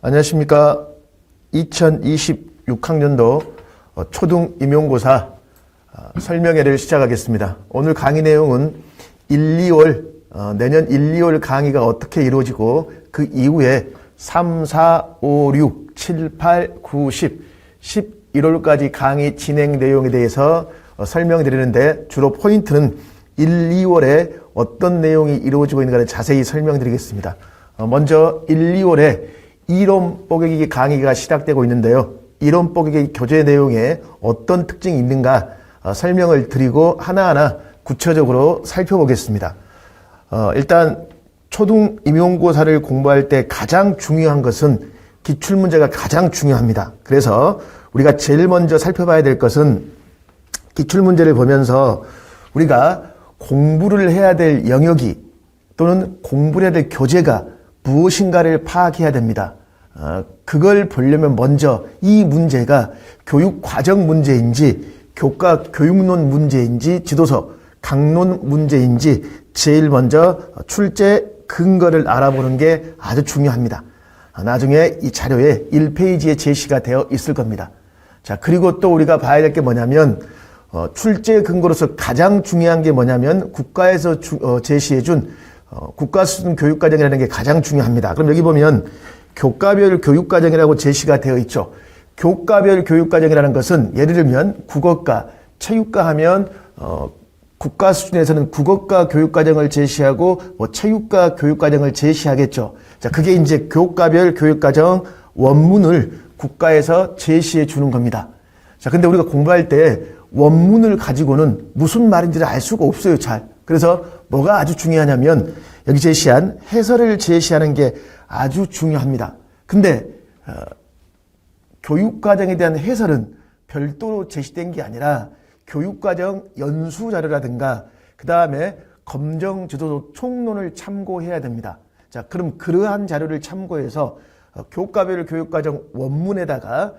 안녕하십니까. 2026학년도 초등 임용고사 설명회를 시작하겠습니다. 오늘 강의 내용은 내년 1, 2월 강의가 어떻게 이루어지고 그 이후에 3, 4, 5, 6, 7, 8, 9, 10, 11월까지 강의 진행 내용에 대해서 설명드리는데 주로 포인트는 1, 2월에 어떤 내용이 이루어지고 있는가를 자세히 설명드리겠습니다. 먼저 1, 2월에 이론 뽀개기 강의가 시작되고 있는데요. 이론 뽀개기 교재 내용에 어떤 특징이 있는가 설명을 드리고 하나하나 구체적으로 살펴보겠습니다. 일단 초등 임용고사를 공부할 때 가장 중요한 것은 기출문제가 가장 중요합니다. 그래서 우리가 제일 먼저 살펴봐야 될 것은 기출문제를 보면서 우리가 공부를 해야 될 영역이 또는 공부를 해야 될 교재가 무엇인가를 파악해야 됩니다. 그걸 보려면 먼저 이 문제가 교육과정 문제인지 교과 교육론 문제인지 지도서 강론 문제인지 제일 먼저 출제 근거를 알아보는 게 아주 중요합니다. 나중에 이 자료에 1페이지에 제시가 되어 있을 겁니다. 자, 그리고 또 우리가 봐야 될 게 뭐냐면 출제 근거로서 가장 중요한 게 뭐냐면 국가에서 제시해준 국가 수준 교육과정이라는 게 가장 중요합니다. 그럼 여기 보면 교과별 교육과정이라고 제시가 되어 있죠. 교과별 교육과정이라는 것은 예를 들면 국어과, 체육과 하면 국가 수준에서는 국어과 교육과정을 제시하고 체육과 교육과정을 제시하겠죠. 자, 그게 이제 교과별 교육과정 원문을 국가에서 제시해 주는 겁니다. 자, 근데 우리가 공부할 때 원문을 가지고는 무슨 말인지를 알 수가 없어요, 잘. 그래서 뭐가 아주 중요하냐면 여기 제시한 해설을 제시하는 게 아주 중요합니다. 근데 교육과정에 대한 해설은 별도로 제시된 게 아니라 교육과정 연수자료라든가 그 다음에 검정지도서 총론을 참고해야 됩니다. 자, 그럼 그러한 자료를 참고해서 교과별 교육과정 원문에다가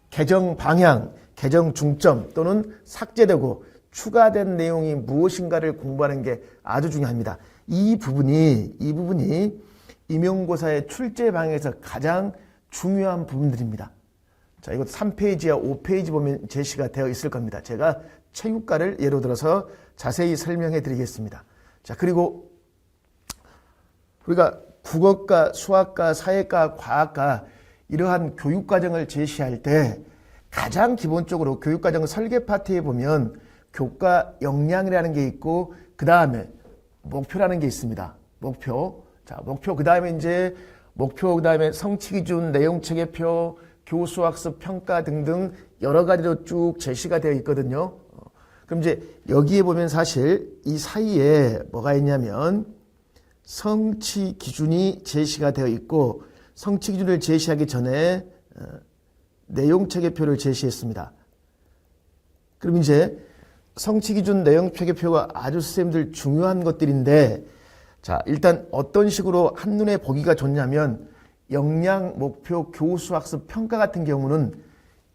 개정 방향, 개정 중점 또는 삭제되고 추가된 내용이 무엇인가를 공부하는 게 아주 중요합니다. 이 부분이 임용고사의 출제 방향에서 가장 중요한 부분들입니다. 자, 이것도 3페이지와 5페이지 보면 제시가 되어 있을 겁니다. 제가 체육과를 예로 들어서 자세히 설명해 드리겠습니다. 자, 그리고 우리가 국어과, 수학과, 사회과, 과학과 이러한 교육과정을 제시할 때 가장 기본적으로 교육과정 설계 파트에 보면 교과 역량이라는 게 있고 그 다음에 목표라는 게 있습니다. 목표. 자, 목표 그 다음에 그 다음에 성취기준, 내용체계표, 교수학습 평가 등등 여러 가지로 쭉 제시가 되어 있거든요. 그럼 이제 여기에 보면 사실 이 사이에 뭐가 있냐면 성취기준이 제시가 되어 있고 성취기준을 제시하기 전에 내용체계표를 제시했습니다. 그럼 이제 성취기준 내용체계표가 아주 선생님들 중요한 것들인데 자, 일단 어떤 식으로 한눈에 보기가 좋냐면 역량, 목표, 교수학습 평가 같은 경우는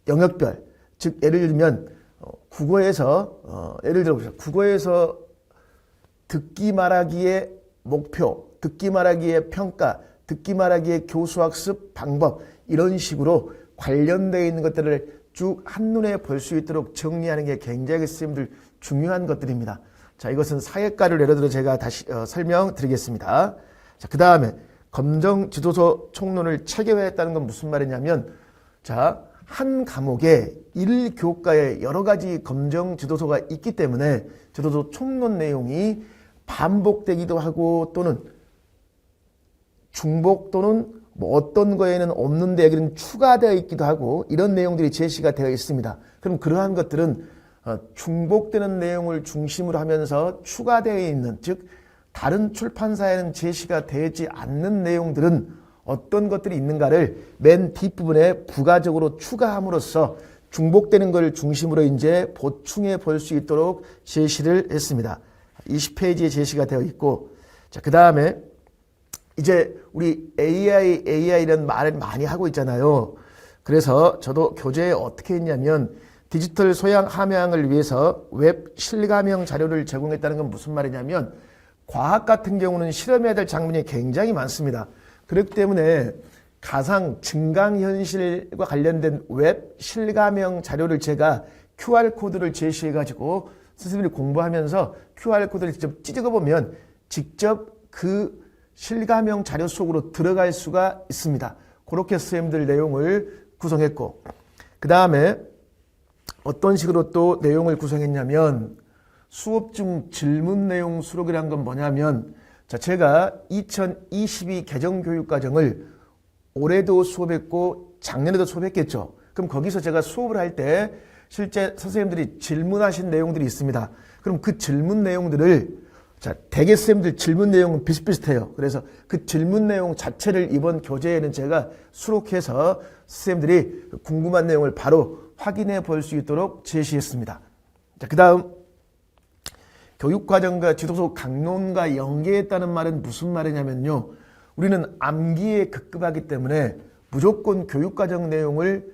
영역별, 즉 예를 들면 국어에서 예를 들어 보세요. 국어에서 듣기 말하기의 목표, 듣기 말하기의 평가, 듣기 말하기의 교수학습 방법 이런 식으로 관련되어 있는 것들을 쭉 한눈에 볼 수 있도록 정리하는 게 굉장히 선생님들 중요한 것들입니다. 자, 이것은 사회과를 예를 들어 제가 다시 설명드리겠습니다. 자, 그 다음에 검정 지도서 총론을 체계화했다는 건 무슨 말이냐면 자, 한 과목에 1교과에 여러 가지 검정 지도서가 있기 때문에 지도서 총론 내용이 반복되기도 하고 또는 중복 또는 어떤 거에는 없는데 여기는 추가되어 있기도 하고 이런 내용들이 제시가 되어 있습니다. 그럼 그러한 것들은 중복되는 내용을 중심으로 하면서 추가되어 있는 즉 다른 출판사에는 제시가 되지 않는 내용들은 어떤 것들이 있는가를 맨 뒷부분에 부가적으로 추가함으로써 중복되는 걸 중심으로 이제 보충해 볼 수 있도록 제시를 했습니다. 20페이지에 제시가 되어 있고 자, 그 다음에 이제 우리 AI 이런 말을 많이 하고 있잖아요. 그래서 저도 교재에 어떻게 했냐면 디지털 소양 함양을 위해서 웹 실감형 자료를 제공했다는 건 무슨 말이냐면 과학 같은 경우는 실험해야 될 장면이 굉장히 많습니다. 그렇기 때문에 가상 증강현실과 관련된 웹 실가명 자료를 제가 QR코드를 제시해가지고 선생님들이 공부하면서 QR코드를 직접 찍어보면 직접 그 실가명 자료 속으로 들어갈 수가 있습니다. 그렇게 선생님들 내용을 구성했고, 그 다음에 어떤 식으로 또 내용을 구성했냐면 수업 중 질문 내용 수록이라는 건 뭐냐면, 자, 제가 2022 개정교육과정을 올해도 수업했고 작년에도 수업했겠죠. 그럼 거기서 제가 수업을 할 때 실제 선생님들이 질문하신 내용들이 있습니다. 그럼 그 질문 내용들을, 자, 대개 선생님들 질문 내용은 비슷비슷해요. 그래서 그 질문 내용 자체를 이번 교재에는 제가 수록해서 선생님들이 궁금한 내용을 바로 확인해 볼 수 있도록 제시했습니다. 자, 그 다음 교육과정과 지도서 강론과 연계했다는 말은 무슨 말이냐면요. 우리는 암기에 급급하기 때문에 무조건 교육과정 내용을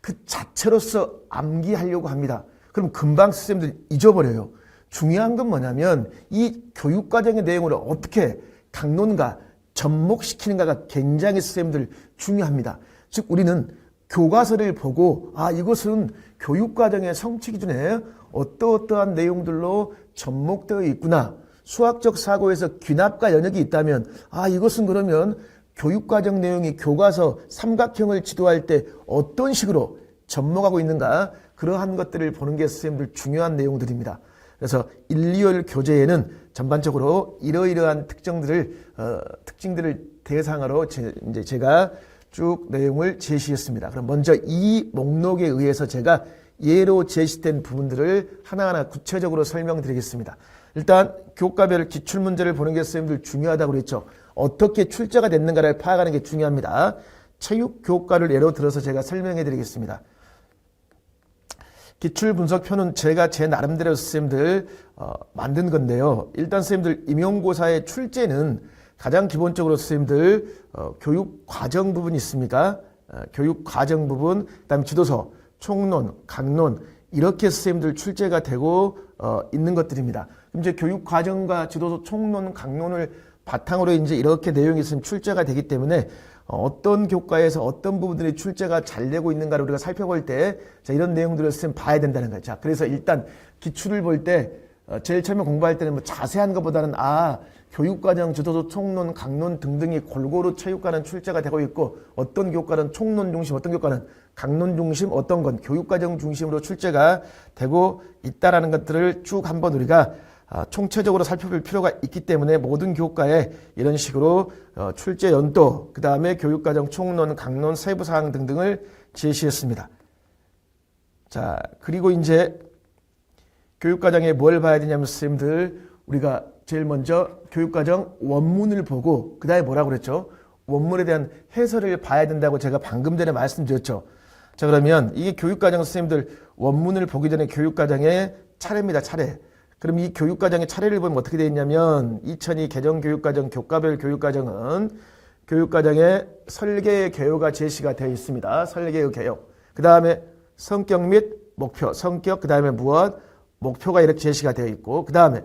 그 자체로서 암기하려고 합니다. 그럼 금방 선생님들 잊어버려요. 중요한 건 뭐냐면 이 교육과정의 내용을 어떻게 강론과 접목시키는가가 굉장히 선생님들 중요합니다. 즉 우리는 교과서를 보고 이것은 교육과정의 성취 기준에 어떠어떠한 내용들로 접목되어 있구나. 수학적 사고에서 귀납과 연역이 있다면 이것은 그러면 교육과정 내용이 교과서 삼각형을 지도할 때 어떤 식으로 접목하고 있는가, 그러한 것들을 보는 게 선생님들 중요한 내용들입니다. 그래서 1, 2월 교재에는 전반적으로 이러이러한 특징들을 대상으로 제가 쭉 내용을 제시했습니다. 그럼 먼저 이 목록에 의해서 제가 예로 제시된 부분들을 하나하나 구체적으로 설명드리겠습니다. 일단 교과별 기출문제를 보는 게 선생님들 중요하다고 그랬죠. 어떻게 출제가 됐는가를 파악하는 게 중요합니다. 체육교과를 예로 들어서 제가 설명해 드리겠습니다. 기출분석표는 제가 제 나름대로 선생님들 만든 건데요. 일단 선생님들 임용고사의 출제는 가장 기본적으로 선생님들 교육과정 부분이 있습니까? 교육과정 부분, 그 다음에 지도서, 총론, 강론 이렇게 선생님들 출제가 되고 있는 것들입니다. 그럼 이제 교육과정과 지도서, 총론, 강론을 바탕으로 이제 이렇게 내용이 있으면 출제가 되기 때문에 어떤 교과에서 어떤 부분들이 출제가 잘 되고 있는가를 우리가 살펴볼 때 이런 내용들을 선생님 봐야 된다는 거죠. 자, 그래서 일단 기출을 볼 때 제일 처음에 공부할 때는 뭐 자세한 것보다는 교육과정, 지도서, 총론, 강론 등등이 골고루 체육과는 출제가 되고 있고 어떤 교과는 총론 중심, 어떤 교과는 강론 중심, 어떤 건 교육과정 중심으로 출제가 되고 있다라는 것들을 쭉 한번 우리가 총체적으로 살펴볼 필요가 있기 때문에 모든 교과에 이런 식으로 출제 연도, 그 다음에 교육과정, 총론, 강론, 세부사항 등등을 제시했습니다. 자, 그리고 이제 교육과정에 뭘 봐야 되냐면 선생님들 우리가 제일 먼저 교육과정 원문을 보고 그 다음에 뭐라고 그랬죠? 원문에 대한 해설을 봐야 된다고 제가 방금 전에 말씀드렸죠. 자, 그러면 이게 교육과정 선생님들 원문을 보기 전에 교육과정의 차례입니다. 차례. 그럼 이 교육과정의 차례를 보면 어떻게 되어 있냐면 2002 개정교육과정 교과별 교육과정은 교육과정의 설계의 개요가 제시가 되어 있습니다. 설계의 개요. 그 다음에 성격 및 목표, 성격, 그 다음에 무엇, 목표가 이렇게 제시가 되어 있고, 그 다음에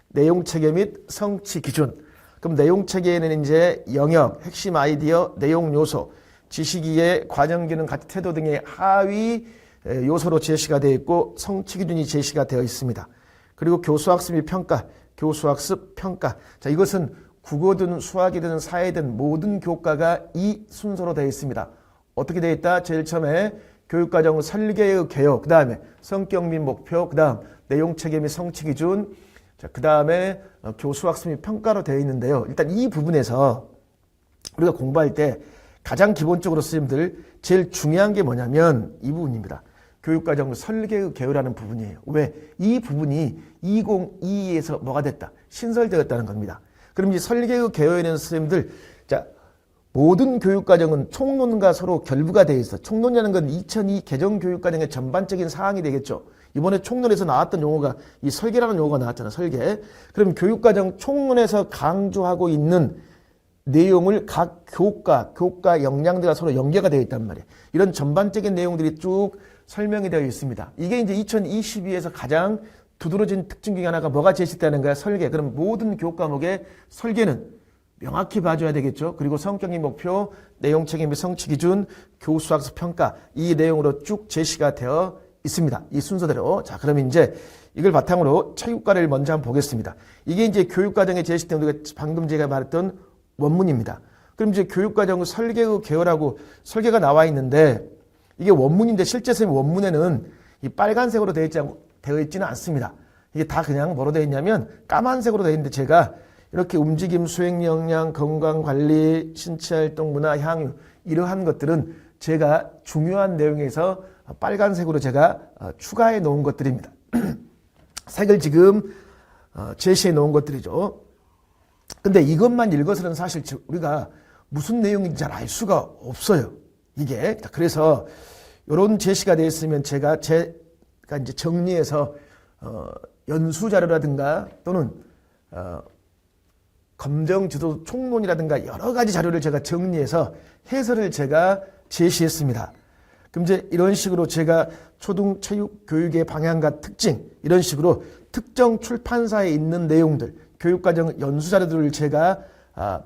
내용체계 및 성취 기준. 그럼 내용체계에는 이제 영역, 핵심 아이디어, 내용 요소, 지식이해, 과정기능, 가치 태도 등의 하위 요소로 제시가 되어 있고 성취 기준이 제시가 되어 있습니다. 그리고 교수학습 및 평가, 교수학습 평가. 자, 이것은 국어든 수학이든 사회든 모든 교과가 이 순서로 되어 있습니다. 어떻게 되어 있다? 제일 처음에 교육과정 설계의 개요, 그 다음에 성격 및 목표, 그 다음 내용체계 및 성취 기준, 자, 그 다음에 교수학습 및 평가로 되어 있는데요. 일단 이 부분에서 우리가 공부할 때 가장 기본적으로 선생님들 제일 중요한 게 뭐냐면 이 부분입니다. 교육과정 설계의 개요라는 부분이에요. 왜? 이 부분이 2022에서 뭐가 됐다? 신설되었다는 겁니다. 그럼 이 설계의 개요에는 선생님들, 자, 모든 교육과정은 총론과 서로 결부가 되어 있어. 총론이라는 건 2002 개정교육과정의 전반적인 사항이 되겠죠. 이번에 총론에서 나왔던 용어가 이 설계라는 용어가 나왔잖아. 설계. 그럼 교육과정 총론에서 강조하고 있는 내용을 각 교과 역량들과 서로 연계가 되어 있단 말이에요. 이런 전반적인 내용들이 쭉 설명이 되어 있습니다. 이게 이제 2022에서 가장 두드러진 특징 중에 하나가 뭐가 제시되는 거야? 설계. 그럼 모든 교과목의 설계는 명확히 봐줘야 되겠죠. 그리고 성격의 목표, 내용 책임 및 성취 기준, 교수학습 평가 이 내용으로 쭉 제시가 되어 있습니다. 이 순서대로. 자, 그럼 이제 이걸 바탕으로 체육과를 먼저 한번 보겠습니다. 이게 이제 교육과정에 제시된 우리가 방금 제가 말했던 원문입니다. 그럼 이제 교육과정 설계의 개요라고 설계가 나와 있는데 이게 원문인데 실제 선생님 원문에는 이 빨간색으로 되어 있지는 않습니다. 이게 다 그냥 뭐로 되어 있냐면 까만색으로 되어 있는데 제가 이렇게 움직임, 수행 역량, 건강관리, 신체활동, 문화, 향유 이러한 것들은 제가 중요한 내용에서 빨간색으로 제가 추가해 놓은 것들입니다. 색을 지금 제시해 놓은 것들이죠. 근데 이것만 읽어서는 사실 우리가 무슨 내용인지 잘 알 수가 없어요. 이게. 그래서 이런 제시가 되어 있으면 제가 이제 정리해서 연수자료라든가 또는 검정지도 총론이라든가 여러 가지 자료를 제가 정리해서 해설을 제가 제시했습니다. 그럼 이제 이런 식으로 제가 초등체육교육의 방향과 특징 이런 식으로 특정 출판사에 있는 내용들 교육과정 연수자료들을 제가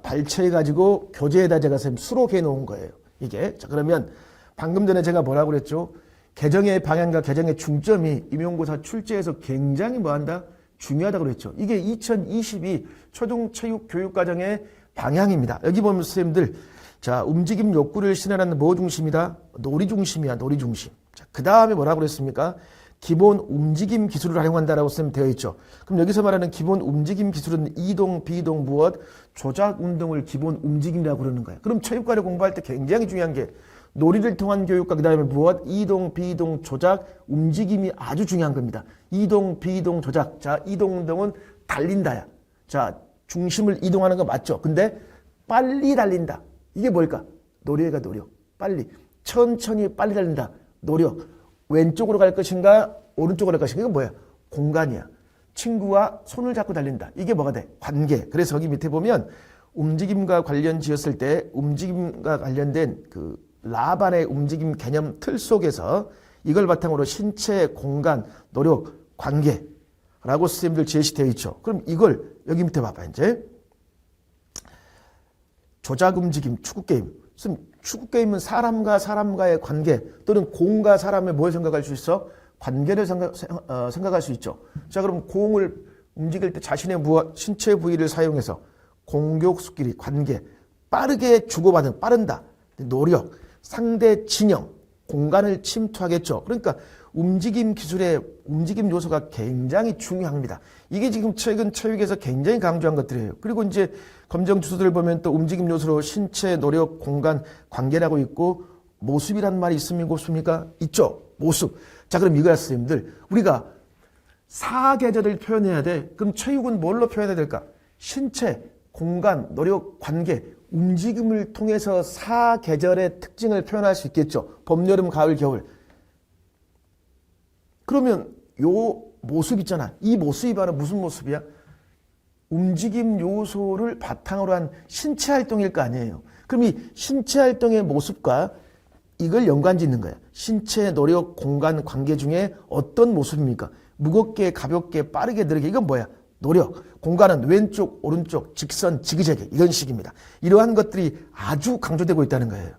발췌해가지고 교재에다 제가 수록해 놓은 거예요. 이게. 자, 그러면 방금 전에 제가 뭐라고 그랬죠? 개정의 방향과 개정의 중점이 임용고사 출제에서 굉장히 뭐한다? 중요하다고 그랬죠. 이게 2022 초등체육교육과정의 방향입니다. 여기 보면 선생님들, 자, 움직임 욕구를 실현하는 뭐 중심이다? 놀이 중심이야, 놀이 중심. 자, 그 다음에 뭐라고 그랬습니까? 기본 움직임 기술을 활용한다라고 선생님 되어 있죠. 그럼 여기서 말하는 기본 움직임 기술은 이동, 비동, 무엇, 조작 운동을 기본 움직임이라고 그러는 거예요. 그럼 체육과를 공부할 때 굉장히 중요한 게 놀이를 통한 교육과 그 다음에 무엇? 이동, 비동, 조작, 움직임이 아주 중요한 겁니다. 이동, 비동, 조작. 자, 이동, 운동은 달린다야. 자, 중심을 이동하는 거 맞죠? 근데 빨리 달린다. 이게 뭘까? 노력이가 노력. 빨리. 천천히 빨리 달린다. 노력. 왼쪽으로 갈 것인가? 오른쪽으로 갈 것인가? 이건 뭐야? 공간이야. 친구와 손을 잡고 달린다. 이게 뭐가 돼? 관계. 그래서 여기 밑에 보면 움직임과 관련 지었을 때 움직임과 관련된 그 라반의 움직임 개념 틀 속에서 이걸 바탕으로 신체, 공간, 노력, 관계라고 선생님들 제시되어 있죠. 그럼 이걸 여기 밑에 봐봐. 이제 조작 움직임, 축구게임. 축구게임은 사람과 사람과의 관계 또는 공과 사람의 뭘 생각할 수 있어? 관계를 생각할 수 있죠. 자, 그럼 공을 움직일 때 자신의 신체 부위를 사용해서 공격수끼리 관계, 빠르게 주고받은, 빠른다, 노력, 상대 진영, 공간을 침투하겠죠. 그러니까 움직임 기술의 움직임 요소가 굉장히 중요합니다. 이게 지금 최근 체육에서 굉장히 강조한 것들이에요. 그리고 이제 검정 주소들을 보면 또 움직임 요소로 신체, 노력, 공간, 관계라고 있고 모습이란 말이 있습니까? 없습니까? 있죠. 모습. 자, 그럼 이거야, 선생님들. 우리가 사계절을 표현해야 돼. 그럼 체육은 뭘로 표현해야 될까? 신체, 공간, 노력, 관계, 움직임을 통해서 사계절의 특징을 표현할 수 있겠죠. 봄, 여름, 가을, 겨울. 그러면 요 모습 있잖아. 이 모습이 바로 무슨 모습이야? 움직임 요소를 바탕으로 한 신체 활동일 거 아니에요. 그럼 이 신체 활동의 모습과 이걸 연관 짓는 거야. 신체, 노력, 공간, 관계 중에 어떤 모습입니까? 무겁게, 가볍게, 빠르게, 느리게. 이건 뭐야? 노력. 공간은 왼쪽, 오른쪽, 직선, 지그재그 이런 식입니다. 이러한 것들이 아주 강조되고 있다는 거예요.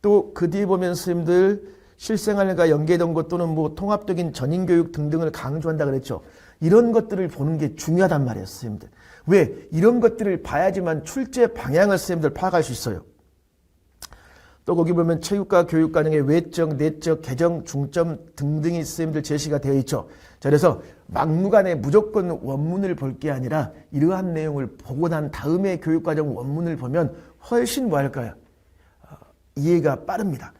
또 그 뒤에 보면 선생님들 실생활과 연계된 것 또는 뭐 통합적인 전인교육 등등을 강조한다 그랬죠. 이런 것들을 보는 게 중요하단 말이에요, 선생님들. 왜? 이런 것들을 봐야지만 출제 방향을 선생님들 파악할 수 있어요. 또 거기 보면 체육과 교육과정의 외적, 내적, 개정, 중점 등등이 선생님들 제시가 되어 있죠. 자, 그래서 막무가내 무조건 원문을 볼 게 아니라 이러한 내용을 보고 난 다음에 교육과정 원문을 보면 훨씬 뭐 할까요? 이해가 빠릅니다.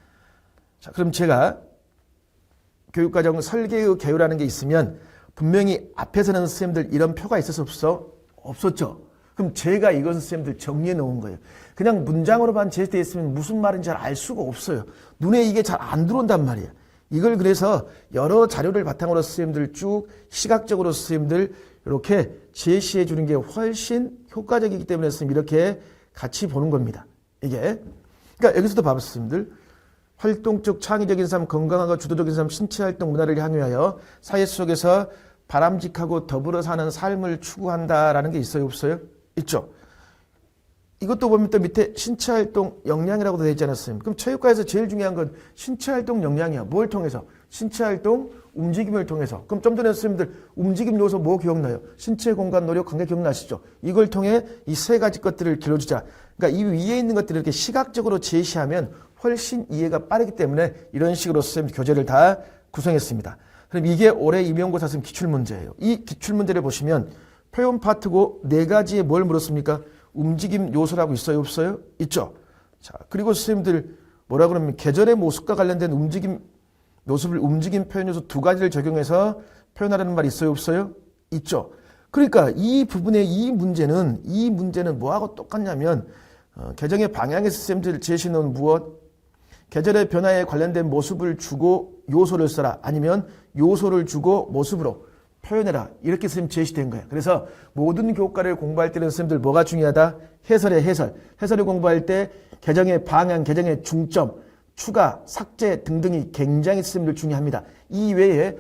자, 그럼 제가 교육과정 설계의 개요라는 게 있으면 분명히 앞에서는 선생님들 이런 표가 있었어 없어? 없었죠. 그럼 제가 이것은 선생님들 정리해 놓은 거예요. 그냥 문장으로만 제시되어 있으면 무슨 말인지 잘 알 수가 없어요. 눈에 이게 잘 안 들어온단 말이에요. 이걸 그래서 여러 자료를 바탕으로 선생님들 쭉 시각적으로 선생님들 이렇게 제시해 주는 게 훨씬 효과적이기 때문에 선생님 이렇게 같이 보는 겁니다. 이게. 그러니까 여기서도 봐봐 선생님들. 활동적 창의적인 삶, 건강하고 주도적인 삶, 신체활동 문화를 향유하여 사회 속에서 바람직하고 더불어 사는 삶을 추구한다라는 게 있어요? 없어요? 있죠. 이것도 보면 또 밑에 신체활동 역량이라고 되어 있지 않았어요? 그럼 체육과에서 제일 중요한 건 신체활동 역량이야. 뭘 통해서? 신체활동, 움직임을 통해서. 그럼 좀 전에 선생님들 움직임 요소 뭐 기억나요? 신체, 공간, 노력, 관계 기억나시죠? 이걸 통해 이 세 가지 것들을 길러주자. 그러니까 이 위에 있는 것들을 이렇게 시각적으로 제시하면 훨씬 이해가 빠르기 때문에 이런 식으로 선생님 교재를 다 구성했습니다. 그럼 이게 올해 임용고사 선생님 기출문제예요. 이 기출문제를 보시면 표현 파트고 네 가지에 뭘 물었습니까? 움직임 요소라고 있어요? 없어요? 있죠. 자, 그리고 선생님들 뭐라 그러면 계절의 모습과 관련된 움직임 요소를 움직임 표현 요소 두 가지를 적용해서 표현하라는 말 있어요? 없어요? 있죠. 그러니까 이 부분의 이 문제는 뭐하고 똑같냐면 계정의 방향에서 선생님들 제시는 무엇? 계절의 변화에 관련된 모습을 주고 요소를 써라. 아니면 요소를 주고 모습으로 표현해라. 이렇게 선생님 제시된 거예요. 그래서 모든 교과를 공부할 때는 선생님들 뭐가 중요하다? 해설의 해설. 해설을 공부할 때 계정의 방향, 계정의 중점, 추가, 삭제 등등이 굉장히 선생님들 중요합니다. 이 외에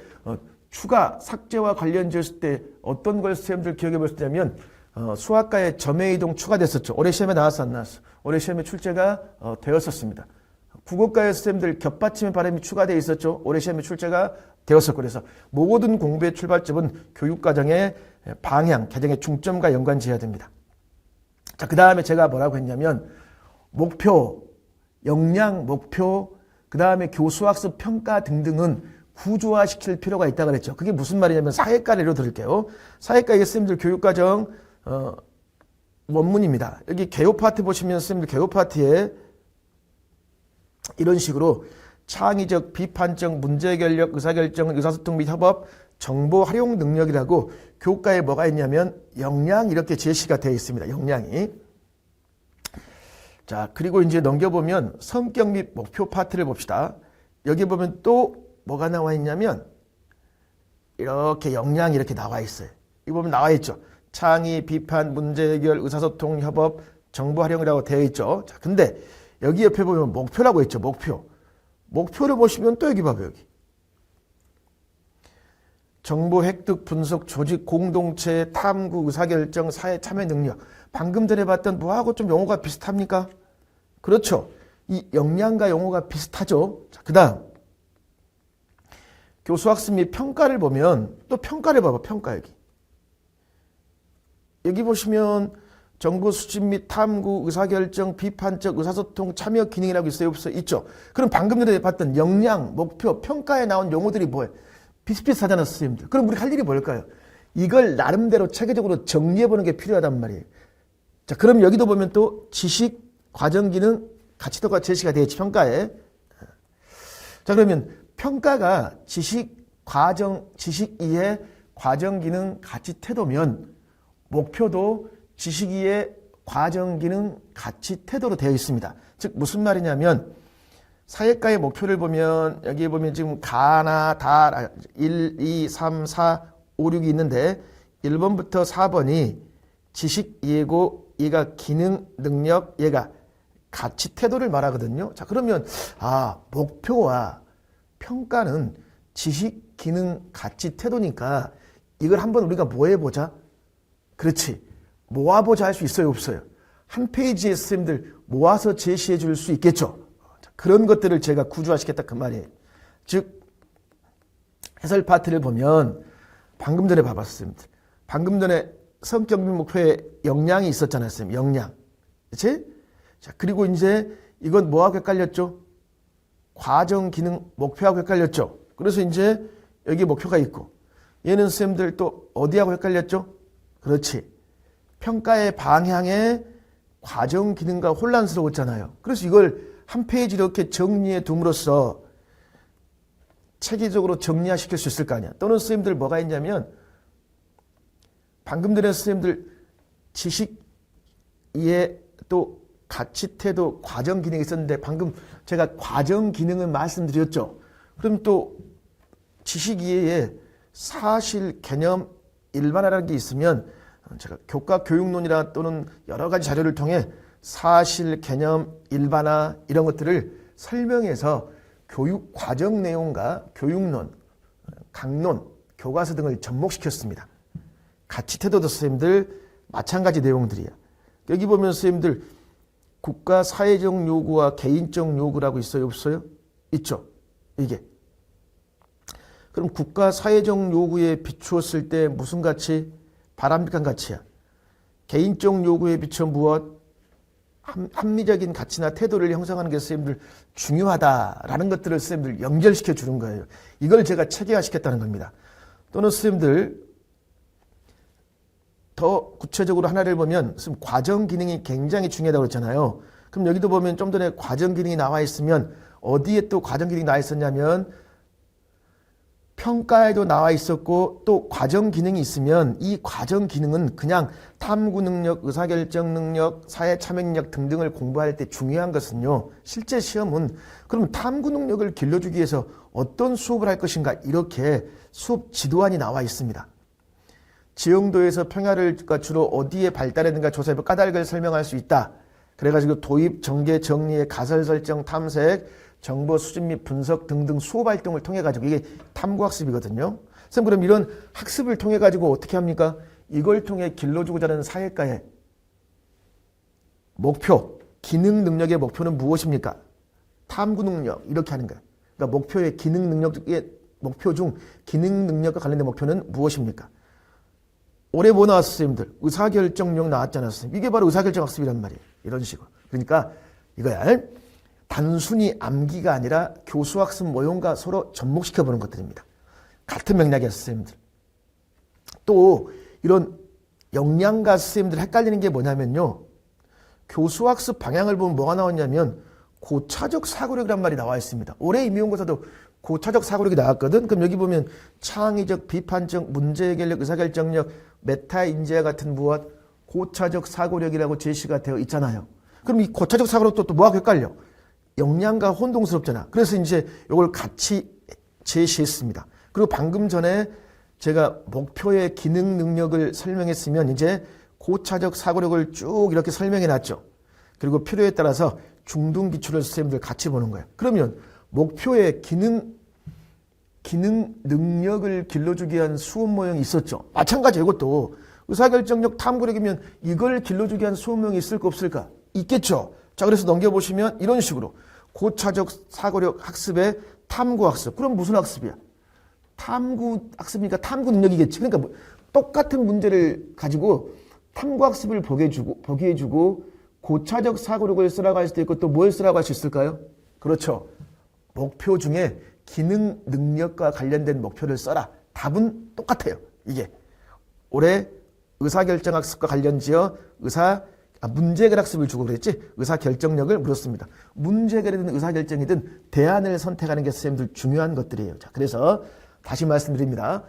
추가, 삭제와 관련되었을 때 어떤 걸 선생님들 기억해 볼 수 있냐면 수학과에 점의 이동 추가됐었죠. 올해 시험에 나왔어 안 나왔어? 올해 시험에 출제가 되었었습니다. 국어과의 선생님들 겹받침의 발음이 추가되어 있었죠. 올해 시험에 출제가 되었었고 그래서 모든 공부의 출발점은 교육과정의 방향, 계정의 중점과 연관지어야 됩니다. 자, 그 다음에 제가 뭐라고 했냐면 목표, 역량, 목표, 그 다음에 교수학습 평가 등등은 구조화시킬 필요가 있다고 그랬죠. 그게 무슨 말이냐면 사회과를 예로 들을게요. 사회과의 선생님들 교육과정 원문입니다. 여기 개요 파트 보시면 선생님들 개요 파트에 이런 식으로 창의적, 비판적, 문제결력, 의사결정, 의사소통 및 협업, 정보 활용 능력이라고 교과에 뭐가 있냐면 역량 이렇게 제시가 되어 있습니다. 역량이. 자, 그리고 이제 넘겨보면 성격 및 목표 파트를 봅시다. 여기 보면 또 뭐가 나와 있냐면 이렇게 역량이 이렇게 나와 있어요. 이거 보면 나와 있죠. 창의, 비판, 문제 해결, 의사소통, 협업, 정보 활용이라고 되어 있죠. 자, 근데 여기 옆에 보면 목표라고 있죠. 목표. 목표를 보시면 또 여기 봐봐요. 여기. 정보 획득, 분석, 조직, 공동체, 탐구, 의사결정, 사회 참여 능력. 방금 전에 봤던 뭐하고 좀 용어가 비슷합니까? 그렇죠. 이 역량과 용어가 비슷하죠. 자, 그 다음. 교수학습 및 평가를 보면 또 평가를 봐봐. 평가 여기. 여기 보시면 정보 수집 및 탐구, 의사결정, 비판적, 의사소통, 참여 기능이라고 있어요? 없어요? 있죠. 그럼 방금 전에 봤던 역량, 목표, 평가에 나온 용어들이 뭐예요? 비슷비슷하잖아요, 선생님들. 그럼 우리 할 일이 뭘까요? 이걸 나름대로 체계적으로 정리해보는 게 필요하단 말이에요. 자, 그럼 여기도 보면 또 지식, 과정 기능, 가치도가 제시가 되어 있지, 평가에. 자, 그러면 평가가 지식, 과정, 지식 이해, 과정 기능, 가치 태도면 목표도 지식 이해, 과정 기능, 가치 태도로 되어 있습니다. 즉 무슨 말이냐면 사회과의 목표를 보면 여기 보면 지금 가나 다 1, 2, 3, 4, 5, 6이 있는데 1번부터 4번이 지식 이해고 얘가 기능, 능력, 얘가 가치 태도를 말하거든요. 자, 그러면 목표와 평가는 지식, 기능, 가치 태도니까 이걸 한번 우리가 뭐 해보자? 그렇지. 모아보자 할 수 있어요? 없어요? 한 페이지에 선생님들 모아서 제시해 줄 수 있겠죠? 그런 것들을 제가 구조화시켰다 그 말이에요. 즉 해설 파트를 보면 방금 전에 봐봤습니다. 방금 전에 성격 및 목표에 역량이 있었잖아요. 선생님. 역량. 그렇지? 자, 그리고 이제 이건 뭐하고 헷갈렸죠? 과정, 기능, 목표하고 헷갈렸죠? 그래서 이제 여기 목표가 있고 얘는 선생님들 또 어디하고 헷갈렸죠? 그렇지. 평가의 방향에 과정 기능과 혼란스러웠잖아요. 그래서 이걸 한 페이지 이렇게 정리해 둠으로써 체계적으로 정리화시킬 수 있을 거 아니야. 또는 선생님들 뭐가 있냐면 방금 전에 선생님들 지식 이해 또 가치 태도 과정 기능이 있었는데 방금 제가 과정 기능을 말씀드렸죠. 그럼 또 지식 이해에 사실 개념 일반화라는 게 있으면 제가 교과 교육론이나 또는 여러 가지 자료를 통해 사실, 개념, 일반화 이런 것들을 설명해서 교육 과정 내용과 교육론, 강론, 교과서 등을 접목시켰습니다. 가치 태도도 선생님들 마찬가지 내용들이에요. 여기 보면 선생님들 국가 사회적 요구와 개인적 요구라고 있어요? 없어요? 있죠. 이게. 그럼 국가 사회적 요구에 비추었을 때 무슨 가치? 바람직한 가치야. 개인적 요구에 비춰 무엇? 합리적인 가치나 태도를 형성하는 게 선생님들 중요하다라는 것들을 선생님들 연결시켜 주는 거예요. 이걸 제가 체계화시켰다는 겁니다. 또는 선생님들 더 구체적으로 하나를 보면 과정 기능이 굉장히 중요하다고 했잖아요. 그럼 여기도 보면 좀 전에 과정 기능이 나와 있으면 어디에 또 과정 기능이 나와 있었냐면 평가에도 나와 있었고 또 과정 기능이 있으면 이 과정 기능은 그냥 탐구 능력, 의사결정 능력, 사회 참여 능력 등등을 공부할 때 중요한 것은요. 실제 시험은 그럼 탐구 능력을 길러주기 위해서 어떤 수업을 할 것인가 이렇게 수업 지도안이 나와 있습니다. 지형도에서 평야를 주로 어디에 발달했는가 조사해 까닭을 설명할 수 있다. 그래가지고 도입, 전개, 정리의 가설 설정, 탐색, 정보 수집 및 분석 등등 수업 활동을 통해 가지고 이게 탐구학습이거든요. 선생님 그럼 이런 학습을 통해 가지고 어떻게 합니까? 이걸 통해 길러주고자 하는 사회과의 목표, 기능 능력의 목표는 무엇입니까? 탐구 능력 이렇게 하는 거예요. 그러니까 목표의 기능 능력의 목표 중 기능 능력과 관련된 목표는 무엇입니까? 올해 뭐 나왔어요, 선생님들? 의사결정력 나왔잖아요, 선생님. 이게 바로 의사결정 학습이란 말이에요. 이런 식으로. 그러니까 이거야. 단순히 암기가 아니라 교수학습 모형과 서로 접목시켜보는 것들입니다. 같은 맥락이야, 선생님들. 또 이런 역량과 선생님들 헷갈리는 게 뭐냐면요. 교수학습 방향을 보면 뭐가 나왔냐면 고차적 사고력이란 말이 나와 있습니다. 올해 임용고사도 고차적 사고력이 나왔거든. 그럼 여기 보면 창의적, 비판적, 문제 해결력, 의사결정력, 메타 인지와 같은 무엇 고차적 사고력이라고 제시가 되어 있잖아요. 그럼 이 고차적 사고력도 또 뭐하고 헷갈려? 역량과 혼동스럽잖아. 그래서 이제 이걸 같이 제시했습니다. 그리고 방금 전에 제가 목표의 기능 능력을 설명했으면 이제 고차적 사고력을 쭉 이렇게 설명해 놨죠. 그리고 필요에 따라서 중등 기출을 선생님들 같이 보는 거예요. 그러면 목표의 기능 능력을 길러주기 위한 수업 모형이 있었죠. 마찬가지 이것도 의사결정력 탐구력이면 이걸 길러주기 위한 수업 모형이 있을까 없을까? 있겠죠. 자, 그래서 넘겨보시면 이런 식으로 고차적 사고력 학습에 탐구 학습. 그럼 무슨 학습이야? 탐구 학습이니까 탐구 능력이겠지. 그러니까 뭐 똑같은 문제를 가지고 탐구 학습을 보게 해주고 고차적 사고력을 쓰라고 할 수도 있고 또 뭘 쓰라고 할 수 있을까요? 그렇죠. 목표 중에 기능 능력과 관련된 목표를 써라. 답은 똑같아요. 이게 올해 의사결정 학습과 관련지어 문제 해결 학습을 주고 그랬지 의사결정력을 물었습니다. 문제 해결이든 의사결정이든 대안을 선택하는 게 선생님들 중요한 것들이에요. 자, 그래서 다시 말씀드립니다.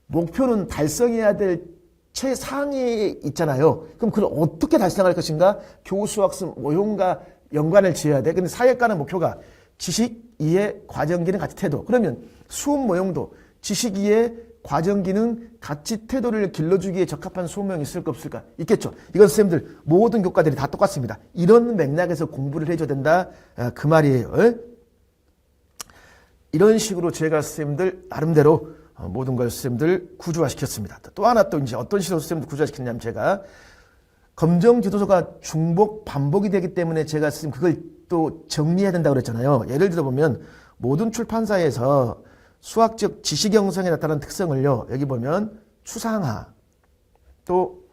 목표는 달성해야 될 최상위에 있잖아요. 그럼 그걸 어떻게 달성할 것인가? 교수학습 모형과 연관을 지어야 돼. 근데 사회과는 목표가 지식, 이해, 과정, 기능, 가치, 태도. 그러면 수업 모형도 지식, 이해, 과정, 기능, 가치, 태도를 길러주기에 적합한 수업 모형이 있을까 없을까? 있겠죠. 이건 선생님들 모든 교과들이 다 똑같습니다. 이런 맥락에서 공부를 해줘야 된다. 그 말이에요. 이런 식으로 제가 선생님들 나름대로 모든 걸 선생님들 구조화시켰습니다. 또 하나 또 이제 어떤 식으로 선생님들 구조화시켰냐면 제가 검정 지도서가 중복 반복이 되기 때문에 제가 선생님 그걸 또 정리해야 된다고 그랬잖아요. 예를 들어 보면 모든 출판사에서 수학적 지식 형성에 나타나는 특성을요. 여기 보면 추상화, 또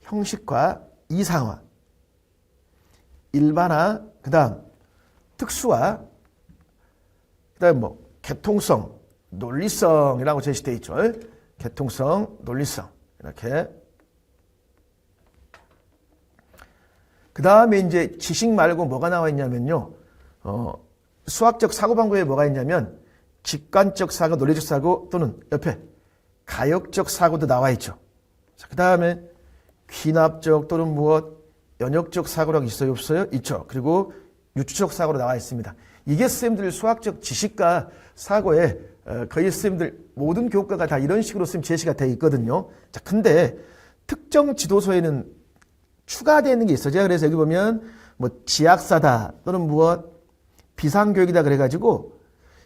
형식화, 이상화, 일반화, 그다음 특수화, 그다음 뭐 개통성, 논리성이라고 제시되어 있죠. 개통성, 논리성 이렇게. 그 다음에 이제 지식 말고 뭐가 나와 있냐면요. 수학적 사고방법에 뭐가 있냐면 직관적 사고, 논리적 사고 또는 옆에 가역적 사고도 나와 있죠. 그 다음에 귀납적 또는 무엇, 연역적 사고력 있어요? 없어요? 있죠. 그리고 유추적 사고로 나와 있습니다. 이게 선생님들 수학적 지식과 사고에 거의 선생님들 모든 교과가 다 이런 식으로 선생님 제시가 되어 있거든요. 자, 근데 특정 지도서에는 추가되는 게 있어요. 그래서 여기 보면 뭐 지학사다 또는 무엇 비상교육이다 그래가지고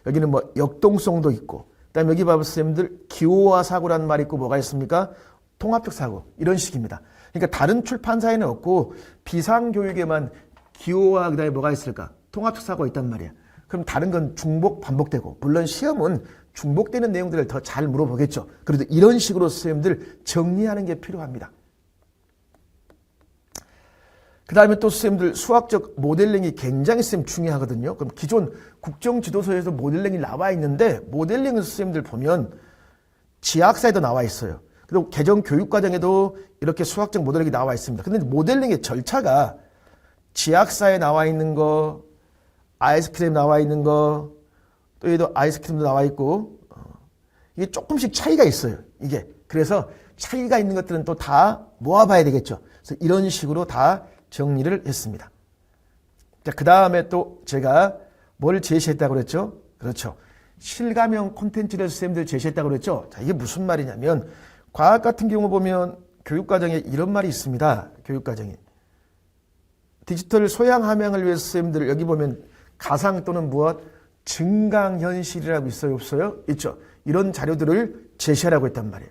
여기는 뭐 역동성도 있고 그다음에 여기 봐봐 선생님들 기호화 사고라는 말이 있고 뭐가 있습니까? 통합적 사고 이런 식입니다. 그러니까 다른 출판사에는 없고 비상교육에만 기호와 그다음에 뭐가 있을까? 통합특사가 있단 말이야. 그럼 다른 건 중복 반복되고, 물론 시험은 중복되는 내용들을 더 잘 물어보겠죠. 그래도 이런 식으로 선생님들 정리하는 게 필요합니다. 그 다음에 또 선생님들 수학적 모델링이 굉장히 선생님 중요하거든요. 그럼 기존 국정지도서에서 모델링이 나와 있는데, 모델링은 선생님들 보면 지학사에도 나와 있어요. 그리고 개정 교육과정에도 이렇게 수학적 모델링이 나와 있습니다. 근데 모델링의 절차가 지학사에 나와 있는 거, 아이스크림 나와 있는 거, 또 얘도 아이스크림도 나와 있고, 이게 조금씩 차이가 있어요. 이게. 그래서 차이가 있는 것들은 또 다 모아봐야 되겠죠. 그래서 이런 식으로 다 정리를 했습니다. 자, 그 다음에 또 제가 뭘 제시했다고 그랬죠? 그렇죠. 실감형 콘텐츠를 선생님들 제시했다고 그랬죠? 자, 이게 무슨 말이냐면, 과학 같은 경우 보면 교육과정에 이런 말이 있습니다. 교육과정에. 디지털 소양 함양을 위해서 선생님들 여기 보면 가상 또는 무엇? 증강현실이라고 있어요? 없어요? 있죠. 이런 자료들을 제시하라고 했단 말이에요.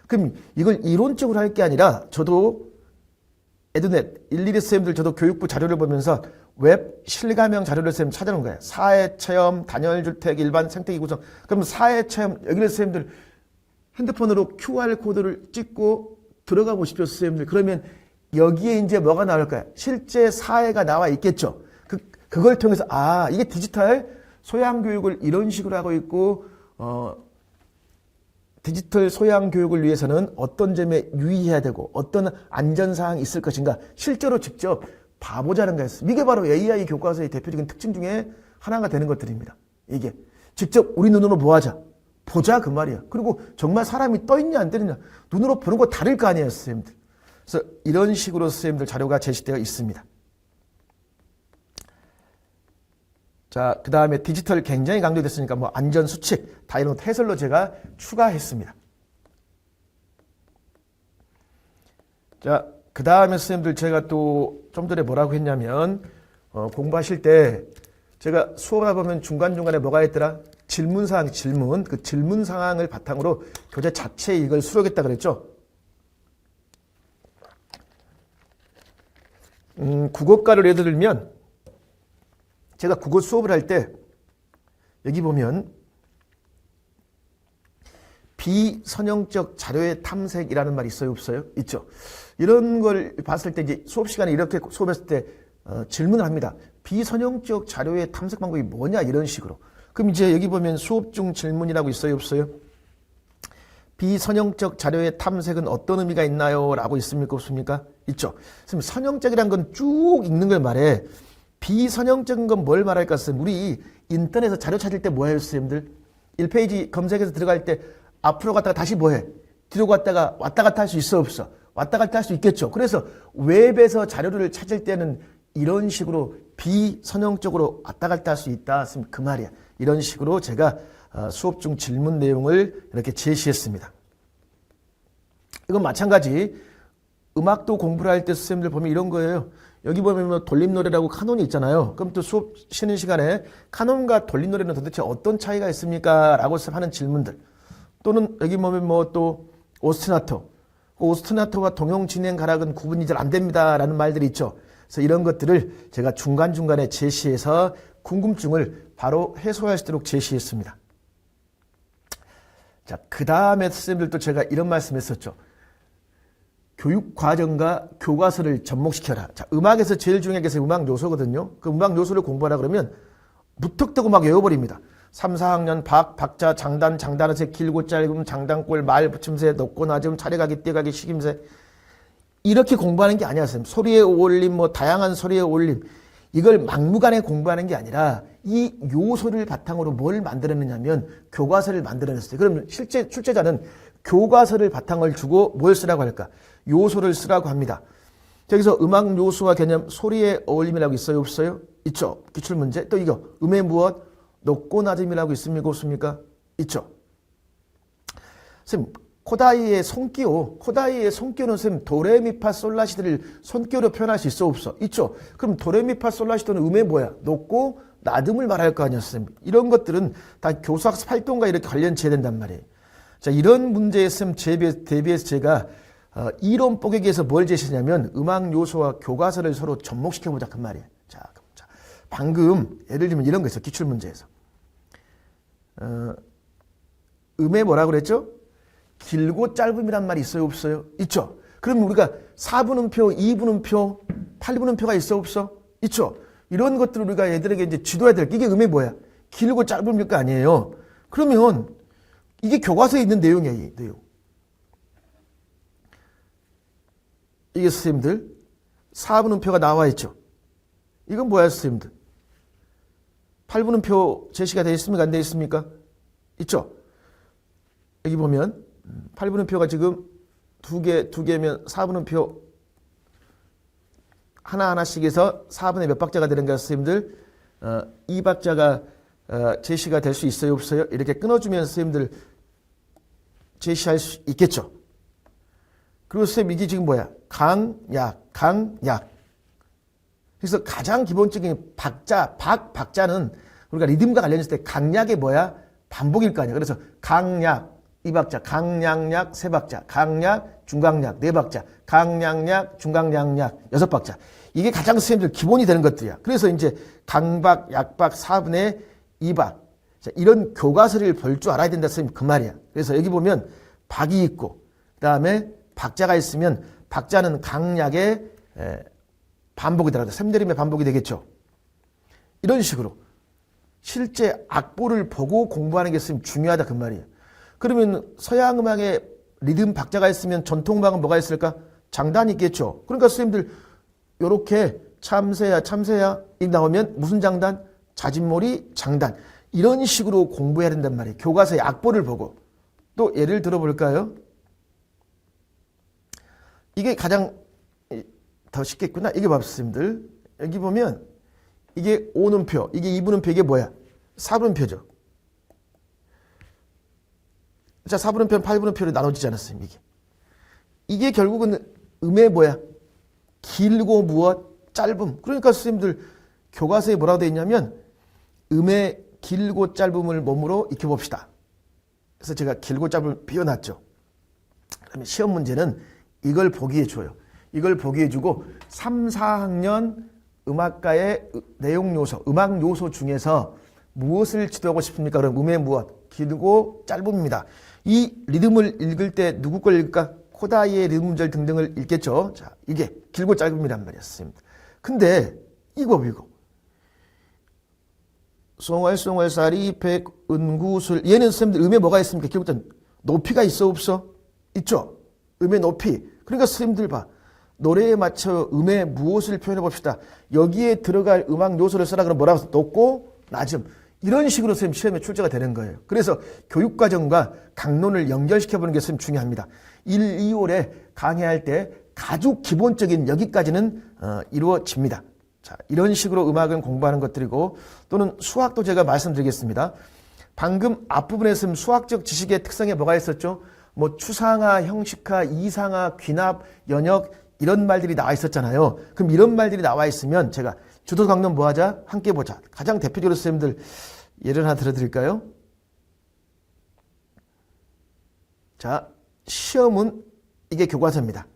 그럼 이걸 이론적으로 할 게 아니라 저도 에듀넷, 일일이 선생님들 저도 교육부 자료를 보면서 웹 실감형 자료를 선생님 찾아놓은 거예요. 사회체험, 단열주택, 일반 생태계 구성. 그럼 사회체험, 여기를 선생님들 핸드폰으로 QR코드를 찍고 들어가 보십시오, 선생님들. 그러면 여기에 이제 뭐가 나올까요? 실제 사회가 나와 있겠죠. 그걸 통해서, 아, 이게 디지털 소양 교육을 이런 식으로 하고 있고, 디지털 소양 교육을 위해서는 어떤 점에 유의해야 되고 어떤 안전사항이 있을 것인가 실제로 직접 봐보자는 거였어요. 이게 바로 AI 교과서의 대표적인 특징 중에 하나가 되는 것들입니다. 이게 직접 우리 눈으로 보자. 보자 그 말이야. 그리고 정말 사람이 떠있냐 안 떠있냐 눈으로 보는 거 다를 거 아니에요, 선생님들. 그래서 이런 식으로 선생님들 자료가 제시되어 있습니다. 자, 그 다음에 디지털 굉장히 강조됐으니까 뭐 안전수칙 다 이런 해설로 제가 추가했습니다. 자, 그 다음에 선생님들 제가 또 좀 전에 뭐라고 했냐면 공부하실 때 제가 수업을 보면 중간중간에 뭐가 있더라? 질문사항, 질문. 그 질문사항을 바탕으로 교재 자체에 이걸 수록했다 그랬죠? 국어과를 예를 들면 제가 국어 수업을 할 때 여기 보면 비선형적 자료의 탐색이라는 말이 있어요? 없어요? 있죠. 이런 걸 봤을 때 이제 수업 시간에 이렇게 수업했을 때 질문을 합니다. 비선형적 자료의 탐색 방법이 뭐냐 이런 식으로. 그럼 이제 여기 보면 수업 중 질문이라고 있어요? 없어요? 비선형적 자료의 탐색은 어떤 의미가 있나요? 라고 있습니까? 없습니까? 있죠. 그럼 선형적이란 건 쭉 읽는 걸 말해. 비선형적인 건 뭘 말할까? 우리 인터넷에서 자료 찾을 때 뭐 해요, 선생님들? 1페이지 검색해서 들어갈 때 앞으로 갔다가 다시 뭐 해? 뒤로 갔다가 왔다 갔다 할 수 있어, 없어? 왔다 갔다 할 수 있겠죠. 그래서 웹에서 자료를 찾을 때는 이런 식으로 비선형적으로 왔다 갔다 할 수 있다. 그 말이야. 이런 식으로 제가 수업 중 질문 내용을 이렇게 제시했습니다. 이건 마찬가지. 음악도 공부를 할 때 선생님들 보면 이런 거예요. 여기 보면 뭐 돌림노래라고 카논이 있잖아요. 그럼 또 수업 쉬는 시간에 카논과 돌림노래는 도대체 어떤 차이가 있습니까? 라고 하는 질문들. 또는 여기 보면 뭐 또 오스트나토. 오스트나토와 동용 진행 가락은 구분이 잘 안 됩니다. 라는 말들이 있죠. 그래서 이런 것들을 제가 중간중간에 제시해서 궁금증을 바로 해소할 수 있도록 제시했습니다. 자, 그 다음에 선생님들도 제가 이런 말씀 했었죠. 교육과정과 교과서를 접목시켜라. 자, 음악에서 제일 중요한 게 음악 요소거든요. 그 음악 요소를 공부하라 그러면 무턱대고 막 외워버립니다. 3, 4학년 박자, 장단, 장단어색, 길고 짧음, 장단골, 말, 붙임새, 높고 낮음, 차례가기, 띄어가기, 식임새. 이렇게 공부하는 게 아니야, 선생님. 소리의 올림, 뭐 다양한 소리의 올림. 이걸 막무가내 공부하는 게 아니라 이 요소를 바탕으로 뭘 만들었느냐면 교과서를 만들어냈어요. 그럼 실제 출제자는 교과서를 바탕을 주고 뭘 쓰라고 할까? 요소를 쓰라고 합니다. 여기서 음악 요소와 개념, 소리의 어울림이라고 있어요? 없어요? 있죠. 기출문제. 또 이거 음의 무엇? 높고 낮음이라고 있습니까? 없습니까? 있죠. 선생님, 코다이의 손기호. 코다이의 손기호는 선생님 도레미파솔라시도를 손기호로 표현할 수 있어? 없어? 있죠. 그럼 도레미파솔라시도는 음의 뭐야? 높고 낮음을 말할 거 아니야, 선생님. 이런 것들은 다 교수학습 활동과 이렇게 관련지어야 된단 말이에요. 자, 이런 문제에 선생님 대비해서 제가 이론 뽀개기에서 뭘 제시했냐면 음악 요소와 교과서를 서로 접목시켜보자 그 말이에요. 자, 방금 예를 들면 이런 거 있어. 기출문제에서. 음에 뭐라고 그랬죠? 길고 짧음이란 말이 있어요, 없어요? 있죠. 그럼 우리가 4분음표, 2분음표, 8분음표가 있어, 없어? 있죠. 이런 것들을 우리가 애들에게 이제 지도해야 될 게 이게 음에 뭐야? 길고 짧음일 거 아니에요. 그러면 이게 교과서에 있는 내용이에요, 내용. 이게 선생님들 4분음표가 나와 있죠. 이건 뭐야, 선생님들? 8분음표 제시가 되어 있습니까? 안 되어 있습니까? 있죠. 여기 보면 8분음표가 지금 두 개면 4분음표 하나하나씩 해서 4분의 몇 박자가 되는가, 선생님들? 2박자가 제시가 될 수 있어요, 없어요? 이렇게 끊어주면 선생님들 제시할 수 있겠죠. 그리고 선생님 이게 지금 뭐야? 강약. 그래서 가장 기본적인 박자는 우리가 리듬과 관련했을 때 강약이 뭐야? 반복일 거 아니야. 그래서 강약 2박자, 강약약 3박자, 강약, 중강약 4박자, 강약약, 중강약약 6박자. 이게 가장 선생님들 기본이 되는 것들이야. 그래서 이제 강박, 약박, 4분의 2박. 자, 이런 교과서를 볼 줄 알아야 된다, 선생님. 그 말이야. 그래서 여기 보면 박이 있고, 그 다음에 박자가 있으면 박자는 강약의 반복이 되라고. 3대림의 반복이 되겠죠. 이런 식으로 실제 악보를 보고 공부하는 게 선생님 중요하다, 그 말이에요. 그러면 서양 음악에 리듬 박자가 있으면 전통 음악은 뭐가 있을까? 장단이 있겠죠. 그러니까 선생님들 요렇게 참새야 이 나오면 무슨 장단? 자진몰이 장단. 이런 식으로 공부해야 된단 말이에요. 교과서의 악보를 보고. 또 예를 들어볼까요? 이게 가장 더 쉽겠구나. 이게 봐, 선생님들. 여기 보면 이게 5분음표, 이게 2분음표, 이게 뭐야? 4분음표죠. 자, 4분음표는 8분음표로 나눠지지 않았어요, 이게. 이게 결국은 음의 뭐야? 길고 무엇? 짧음. 그러니까 선생님들 교과서에 뭐라고 되어 있냐면 음의 길고 짧음을 몸으로 익혀봅시다. 그래서 제가 길고 짧음을 비워놨죠. 그러면 시험 문제는 이걸 보기해 줘요. 이걸 보기해 주고 3, 4학년 음악가의 내용 요소, 음악 요소 중에서 무엇을 지도하고 싶습니까? 그럼 음의 무엇? 길고 짧음입니다. 이 리듬을 읽을 때 누구 걸 읽을까? 코다이의 리듬절 등등을 읽겠죠. 자, 이게 길고 짧음이란 말이었습니다. 근데 이거. 송월송월사리 백은구술. 얘는 선생님들 음에 뭐가 있습니까? 길고 짧음. 높이가 있어, 없어? 있죠. 음의 높이. 그러니까 선생님들 봐. 노래에 맞춰 음의 무엇을 표현해 봅시다. 여기에 들어갈 음악 요소를 써라. 그러면 뭐라고 써? 높고 낮음. 이런 식으로 선생님 시험에 출제가 되는 거예요. 그래서 교육과정과 강론을 연결시켜보는 게 선생님 중요합니다. 1, 2월에 강의할 때 가장 기본적인 여기까지는 이루어집니다. 자, 이런 식으로 음악은 공부하는 것들이고, 또는 수학도 제가 말씀드리겠습니다. 방금 앞부분에서 수학적 지식의 특성에 뭐가 있었죠? 뭐 추상화, 형식화, 이상화, 귀납, 연역 이런 말들이 나와 있었잖아요. 그럼 이런 말들이 나와 있으면 제가 주도 강론 뭐 하자? 함께 보자. 가장 대표적으로 선생님들 예를 하나 들어드릴까요? 자, 시험은 이게 교과서입니다.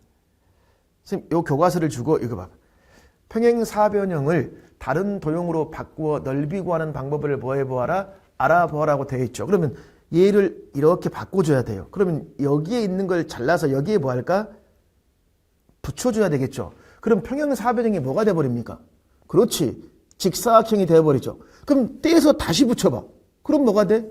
선생님, 요 교과서를 주고 이거 봐. 평행사변형을 다른 도형으로 바꾸어 넓이 구하는 방법을 뭐 해보아라? 알아보아라고 되어 있죠. 그러면 얘를 이렇게 바꿔줘야 돼요. 그러면 여기에 있는 걸 잘라서 여기에 뭐 할까? 붙여줘야 되겠죠. 그럼 평행사변형이 뭐가 돼버립니까? 그렇지. 직사각형이 되어버리죠. 그럼 떼서 다시 붙여봐. 그럼 뭐가 돼?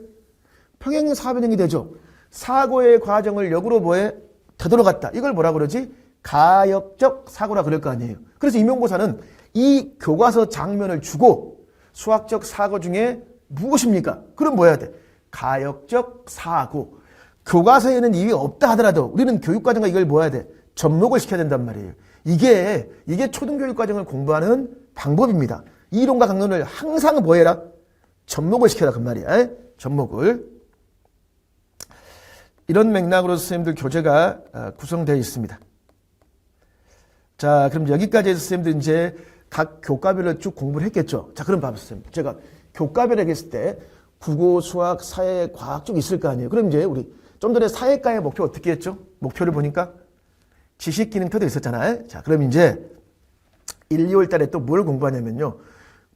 평행사변형이 되죠. 사고의 과정을 역으로 뭐해? 되돌아갔다. 이걸 뭐라 그러지? 가역적 사고라 그럴 거 아니에요. 그래서 임용고사는 이 교과서 장면을 주고 수학적 사고 중에 무엇입니까? 그럼 뭐 해야 돼? 가역적 사고. 교과서에는 이게 없다 하더라도 우리는 교육과정과 이걸 뭐 해야 돼? 접목을 시켜야 된단 말이에요. 이게 초등교육과정을 공부하는 방법입니다. 이론과 강론을 항상 뭐 해라? 접목을 시켜라 그 말이야. 접목을. 이런 맥락으로 선생님들 교재가 구성되어 있습니다. 자, 그럼 여기까지 해서 선생님들 이제 각 교과별로 쭉 공부를 했겠죠. 자, 그럼 봐보세요. 선생님. 제가 교과별에 했을 때 국어, 수학, 사회, 과학 쭉 있을 거 아니에요. 그럼 이제 우리 좀 전에 사회과의 목표 어떻게 했죠? 목표를 보니까 지식 기능표도 있었잖아요. 자, 그럼 이제 1, 2월 달에 또 뭘 공부하냐면요.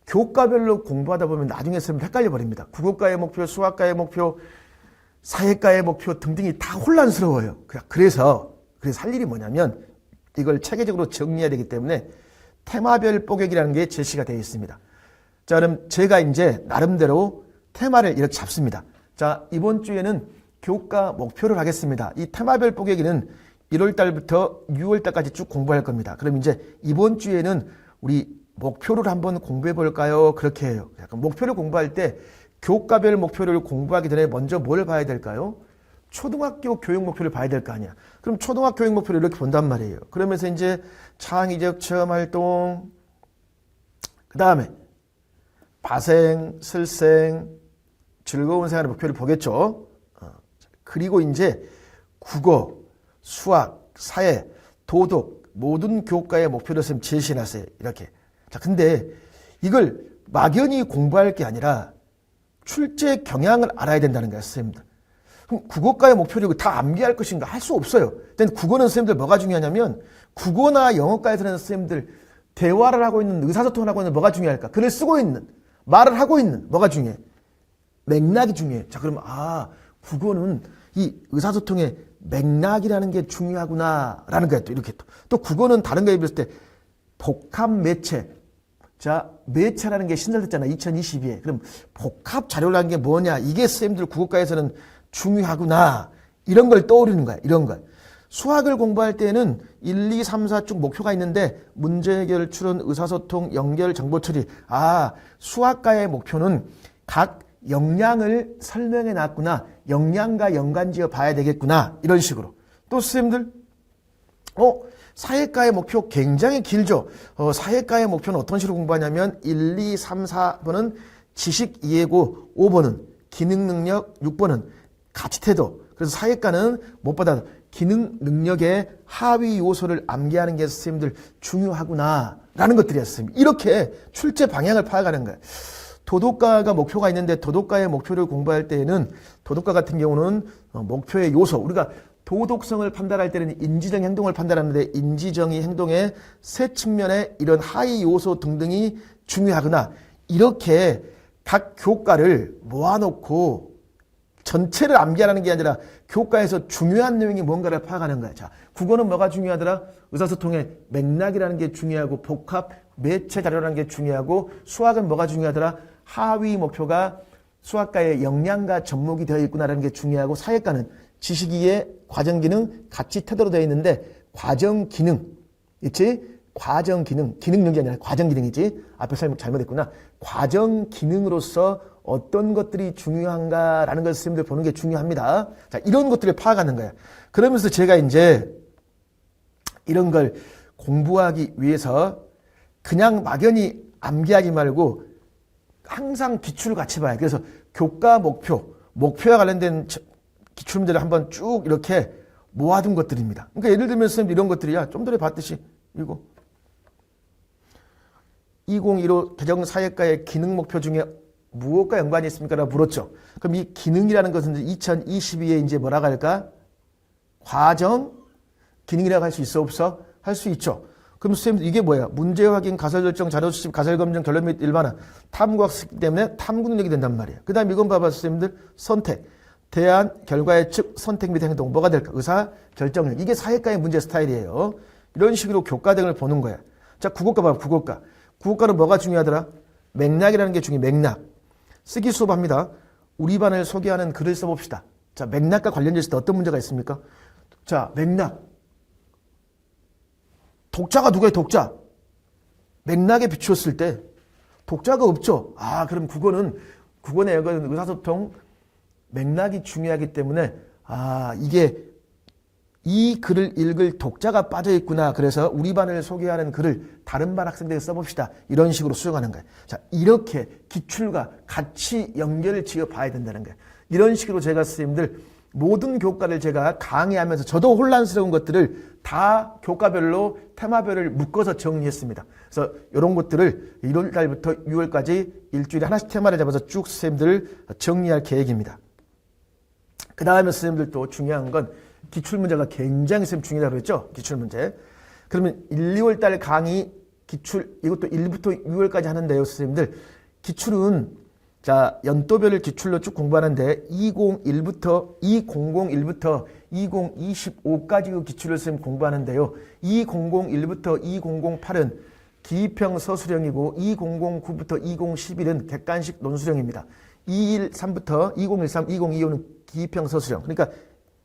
교과별로 공부하다 보면 나중에 쓰면 헷갈려 버립니다. 국어과의 목표, 수학과의 목표, 사회과의 목표 등등이 다 혼란스러워요. 그래서 할 일이 뭐냐면 이걸 체계적으로 정리해야 되기 때문에 테마별 뽀개기라는 게 제시가 되어 있습니다. 자, 그럼 제가 이제 나름대로 테마를 이렇게 잡습니다. 자, 이번 주에는 교과 목표를 하겠습니다. 이 테마별 뽀개기는 1월 달부터 6월 달까지 쭉 공부할 겁니다. 그럼 이제 이번 주에는 우리 목표를 한번 공부해 볼까요? 그렇게 해요. 약간 목표를 공부할 때 교과별 목표를 공부하기 전에 먼저 뭘 봐야 될까요? 초등학교 교육 목표를 봐야 될 거 아니야. 그럼 초등학교 교육 목표를 이렇게 본단 말이에요. 그러면서 이제 창의적 체험 활동, 그 다음에 발생, 슬생, 즐거운 생활의 목표를 보겠죠. 그리고 이제 국어, 수학, 사회, 도덕 모든 교과의 목표를 쌤 제시해놨어요. 이렇게. 자, 근데 이걸 막연히 공부할 게 아니라 출제 경향을 알아야 된다는 거예요, 선생님들. 그럼 국어과의 목표를 다 암기할 것인가? 할 수 없어요. 근데 국어는 선생님들 뭐가 중요하냐면 국어나 영어과에서는 선생님들 대화를 하고 있는, 의사소통을 하고 있는 뭐가 중요할까? 글을 쓰고 있는, 말을 하고 있는 뭐가 중요해? 맥락이 중요해. 자, 그러면 국어는 이 의사소통의 맥락이라는 게 중요하구나라는 거예요. 또 이렇게 또 국어는 다른 거에 비했을 때 복합 매체. 자, 매체라는 게 신설됐잖아. 2022에. 그럼 복합 자료라는 게 뭐냐? 이게 선생님들 국어과에서는 중요하구나. 이런 걸 떠오르는 거야. 이런 걸. 수학을 공부할 때는 1, 2, 3, 4 쭉 목표가 있는데 문제 해결, 추론, 의사소통, 연결, 정보 처리. 수학과의 목표는 각 역량을 설명해 놨구나. 역량과 연관지어 봐야 되겠구나. 이런 식으로. 또 선생님들 사회과의 목표 굉장히 길죠. 사회과의 목표는 어떤 식으로 공부하냐면 1, 2, 3, 4번은 지식 이해고 5번은 기능 능력 6번은 가치 태도. 그래서 사회과는 무엇보다 기능 능력의 하위 요소를 암기하는 게 선생님들 중요하구나라는 것들이었어요. 이렇게 출제 방향을 파악하는 거예요. 도덕과가 목표가 있는데 도덕과의 목표를 공부할 때에는 도덕과 같은 경우는 목표의 요소, 우리가 도덕성을 판단할 때는 인지적 행동을 판단하는데 인지정의 행동의 세 측면의 이런 하위 요소 등등이 중요하구나. 이렇게 각 교과를 모아놓고 전체를 암기하는 게 아니라 교과에서 중요한 내용이 뭔가를 파악하는 거야. 자, 국어는 뭐가 중요하더라? 의사소통의 맥락이라는 게 중요하고 복합 매체 자료라는 게 중요하고 수학은 뭐가 중요하더라? 하위 목표가 수학과의 역량과 접목이 되어 있구나라는 게 중요하고 사회과는 지식이해, 과정기능, 가치 태도로 되어 있는데 과정기능, 있지? 과정기능, 기능 능력이 아니라 과정기능이지? 앞에 설명 잘못했구나. 과정기능으로서 어떤 것들이 중요한가라는 걸 선생님들 보는 게 중요합니다. 자, 이런 것들을 파악하는 거야. 그러면서 제가 이제 이런 걸 공부하기 위해서 그냥 막연히 암기하지 말고 항상 기출을 같이 봐요. 그래서 교과 목표와 관련된 기출 문제를 한번 쭉 이렇게 모아둔 것들입니다. 그러니까 예를 들면 선생님 이런 것들이야. 좀 전에 봤듯이 이거 2015 개정사회과의 기능 목표 중에 무엇과 연관이 있습니까? 라고 물었죠. 그럼 이 기능이라는 것은 2022에 이제 뭐라고 할까? 과정 기능이라고 할 수 있어 없어? 할 수 있죠. 그럼 선생님 이게 뭐야? 문제 확인, 가설 결정, 자료 수집, 가설 검증, 결론 및 일반화, 탐구학습 때문에 탐구 능력이 된단 말이에요. 그 다음 이건 봐봐 선생님들 선택, 대안, 결과의 측, 선택 및 행동 뭐가 될까? 의사, 결정력. 이게 사회과의 문제 스타일이에요. 이런 식으로 교과 등을 보는 거야. 자, 국어과 봐봐. 국어과. 국어과는 뭐가 중요하더라? 맥락이라는 게 중요해. 맥락. 쓰기 수업합니다. 우리 반을 소개하는 글을 써봅시다. 자, 맥락과 관련돼서 어떤 문제가 있습니까? 자, 맥락. 독자가 누구예요? 독자. 맥락에 비추었을 때 독자가 없죠. 그럼 국어는 의사소통 맥락이 중요하기 때문에 이게 이 글을 읽을 독자가 빠져 있구나. 그래서 우리 반을 소개하는 글을 다른 반 학생들에게 써봅시다. 이런 식으로 수정하는 거예요. 자, 이렇게 기출과 같이 연결을 지어 봐야 된다는 거예요. 이런 식으로 제가 선생님들 모든 교과를 제가 강의하면서 저도 혼란스러운 것들을 다 교과별로 테마별을 묶어서 정리했습니다. 그래서 이런 것들을 1월 달부터 6월까지 일주일에 하나씩 테마를 잡아서 쭉 선생님들 정리할 계획입니다. 그 다음에 선생님들 또 중요한 건 기출문제가 굉장히 중요하다고 그랬죠? 기출문제. 그러면 1, 2월 달 강의 기출, 이것도 1부터 6월까지 하는데요, 선생님들. 기출은, 자, 연도별 기출로 쭉 공부하는데, 2001부터 2025까지 그 기출을 선생님 공부하는데요. 2001부터 2008은 기평 서술형이고, 2009부터 2011은 객관식 논술형입니다. 213부터 2013, 2025는 기평 서술형. 그러니까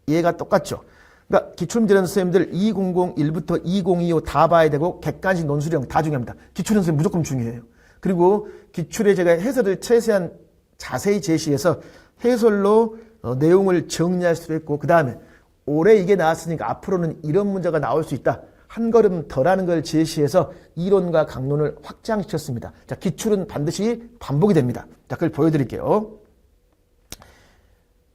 얘가 똑같죠. 그러니까 기출문제는 선생님들 2001부터 2025 다 봐야 되고 객관식 논술형 다 중요합니다. 기출은 선생님 무조건 중요해요. 그리고 기출에 제가 해설을 최대한 자세히 제시해서 해설로 내용을 정리할 수도 있고 그 다음에 올해 이게 나왔으니까 앞으로는 이런 문제가 나올 수 있다. 한 걸음 덜하는 걸 제시해서 이론과 강론을 확장시켰습니다. 자, 기출은 반드시 반복이 됩니다. 자, 그걸 보여드릴게요.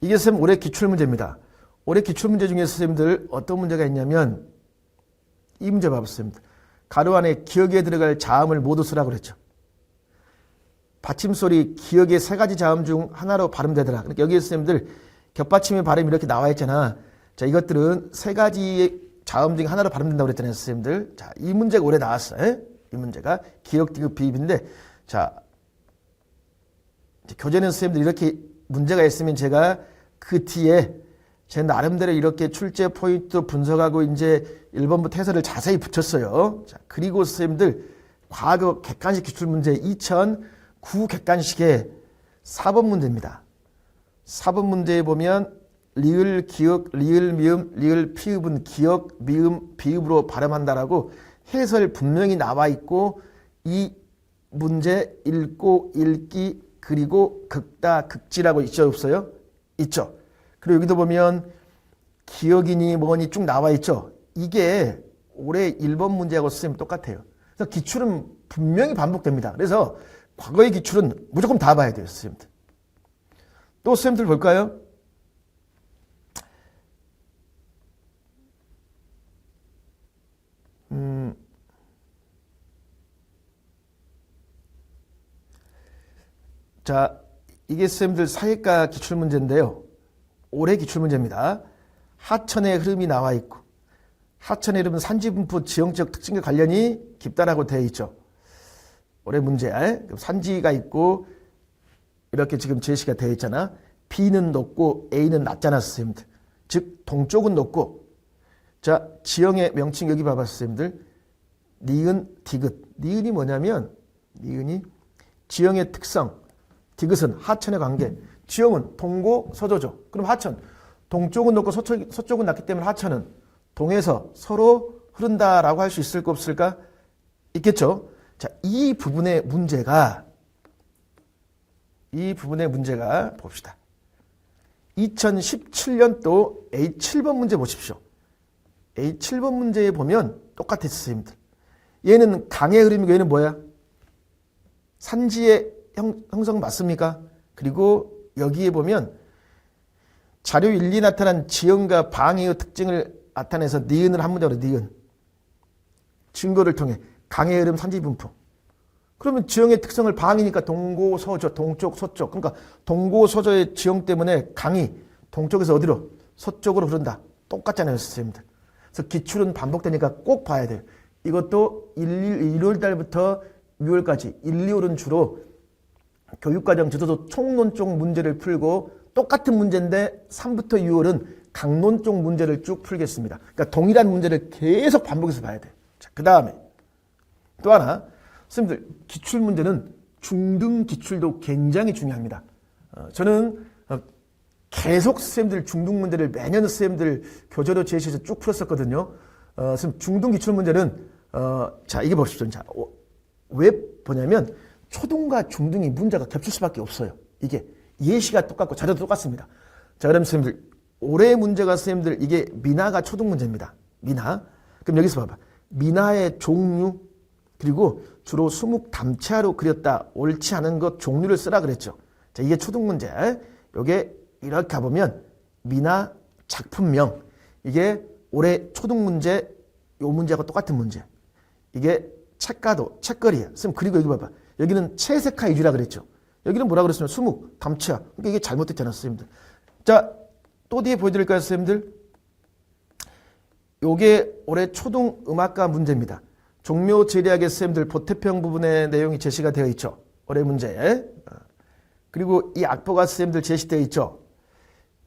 이게 선생님 올해 기출문제입니다. 올해 기출문제 중에 선생님들 어떤 문제가 있냐면 이 문제 봐보세요. 선생님들. 가로 안에 기역에 들어갈 자음을 모두 쓰라고 그랬죠. 받침소리 기역의 세 가지 자음 중 하나로 발음되더라. 그러니까 여기에 선생님들 겹받침의 발음이 이렇게 나와 있잖아. 자, 이것들은 세 가지의 자음 중에 하나로 발음된다고 그랬잖아요, 선생님들. 자, 이 문제가 올해 나왔어요. 이 문제가 기역, 디귿, 비입인데, 자, 교재는 선생님들 이렇게 문제가 있으면 제가 그 뒤에 제 나름대로 이렇게 출제 포인트 분석하고 이제 1번부터 해설을 자세히 붙였어요. 자, 그리고 선생님들 과거 객관식 기출문제 2009 객관식의 4번 문제입니다. 4번 문제에 보면 리을, 기역, 리을, 미음, 리을, 피읍은 기역, 미음, 비읍으로 발음한다라고 해설 분명히 나와 있고 이 문제 읽고 읽기 그리고 극다, 극지라고 있죠, 없어요? 있죠. 그리고 여기도 보면 기억이니 뭐니 쭉 나와 있죠. 이게 올해 1번 문제하고 선생님 똑같아요. 그래서 기출은 분명히 반복됩니다. 그래서 과거의 기출은 무조건 다 봐야 돼요, 선생님들. 또 선생님들 볼까요? 자, 이게 선생님들 사회과 기출문제인데요. 올해 기출문제입니다. 하천의 흐름이 나와 있고 하천의 흐름은 산지분포 지형적 특징과 관련이 깊다라고 되어 있죠. 올해 문제 산지가 있고 이렇게 지금 제시가 되어 있잖아. B는 높고 A는 낮잖아, 선생님들. 즉 동쪽은 높고 자, 지형의 명칭 여기 봐봐, 선생님들. 니은, 디귿. 니은이 뭐냐면 니은이 지형의 특성, 디귿은 하천의 관계. 지형은 동고, 서조죠. 그럼 하천. 동쪽은 높고 서쪽은 낮기 때문에 하천은 동에서 서로 흐른다라고 할 수 있을까 없을까? 있겠죠. 자, 이 부분의 문제가 봅시다. 2017년도 A7번 문제 보십시오. A7번 문제에 보면 똑같았어요, 선생님들. 얘는 강의 흐름이고 얘는 뭐야? 산지의 형성 맞습니까? 그리고 여기에 보면 자료 1, 2 나타난 지형과 방해의 특징을 나타내서 니은을 한 문제로 니은. 증거를 통해 강의 흐름 산지 분포. 그러면 지형의 특성을 방이니까 동고, 서조, 동쪽, 서쪽. 그러니까 동고, 서조의 지형 때문에 강이 동쪽에서 어디로? 서쪽으로 흐른다. 똑같잖아요, 선생님들. 그래서 기출은 반복되니까 꼭 봐야 돼요. 이것도 1월 달부터 6월까지 1, 2월은 주로 교육과정 지도서 총론 쪽 문제를 풀고 똑같은 문제인데 3부터 6월은 강론 쪽 문제를 쭉 풀겠습니다. 그러니까 동일한 문제를 계속 반복해서 봐야 돼요. 자, 그 다음에 또 하나, 선생님들 기출 문제는 중등 기출도 굉장히 중요합니다. 저는 계속 선생님들 중등 문제를 매년 선생님들 교재로 제시해서 쭉 풀었었거든요. 선생님 중등 기출 문제는 자, 이게 보십시오. 자, 왜 보냐면 초등과 중등이 문제가 겹칠 수밖에 없어요. 이게 예시가 똑같고 자료도 똑같습니다. 자, 그럼 선생님들 올해 문제가 선생님들 이게 민하가 초등 문제입니다. 민하. 그럼 여기서 봐봐. 민하의 종류 그리고 주로 수묵 담채하로 그렸다. 옳지 않은 것 종류를 쓰라 그랬죠. 자, 이게 초등 문제. 요게 이렇게 가보면 민하 작품명. 이게 올해 초등 문제 요 문제하고 똑같은 문제. 이게 책가도, 책거리야. 선생님 그리고 여기 봐봐. 여기는 채색화 위주라 그랬죠. 여기는 뭐라 그랬으면 수묵, 담채화. 그러니까 이게 잘못됐잖아, 선생님들. 자, 또 뒤에 보여드릴까요, 선생님들? 요게 올해 초등음악과 문제입니다. 종묘 제리학의 쌤들 보태평 부분의 내용이 제시가 되어 있죠. 올해 문제. 그리고 이 악보가 쌤들 제시되어 있죠.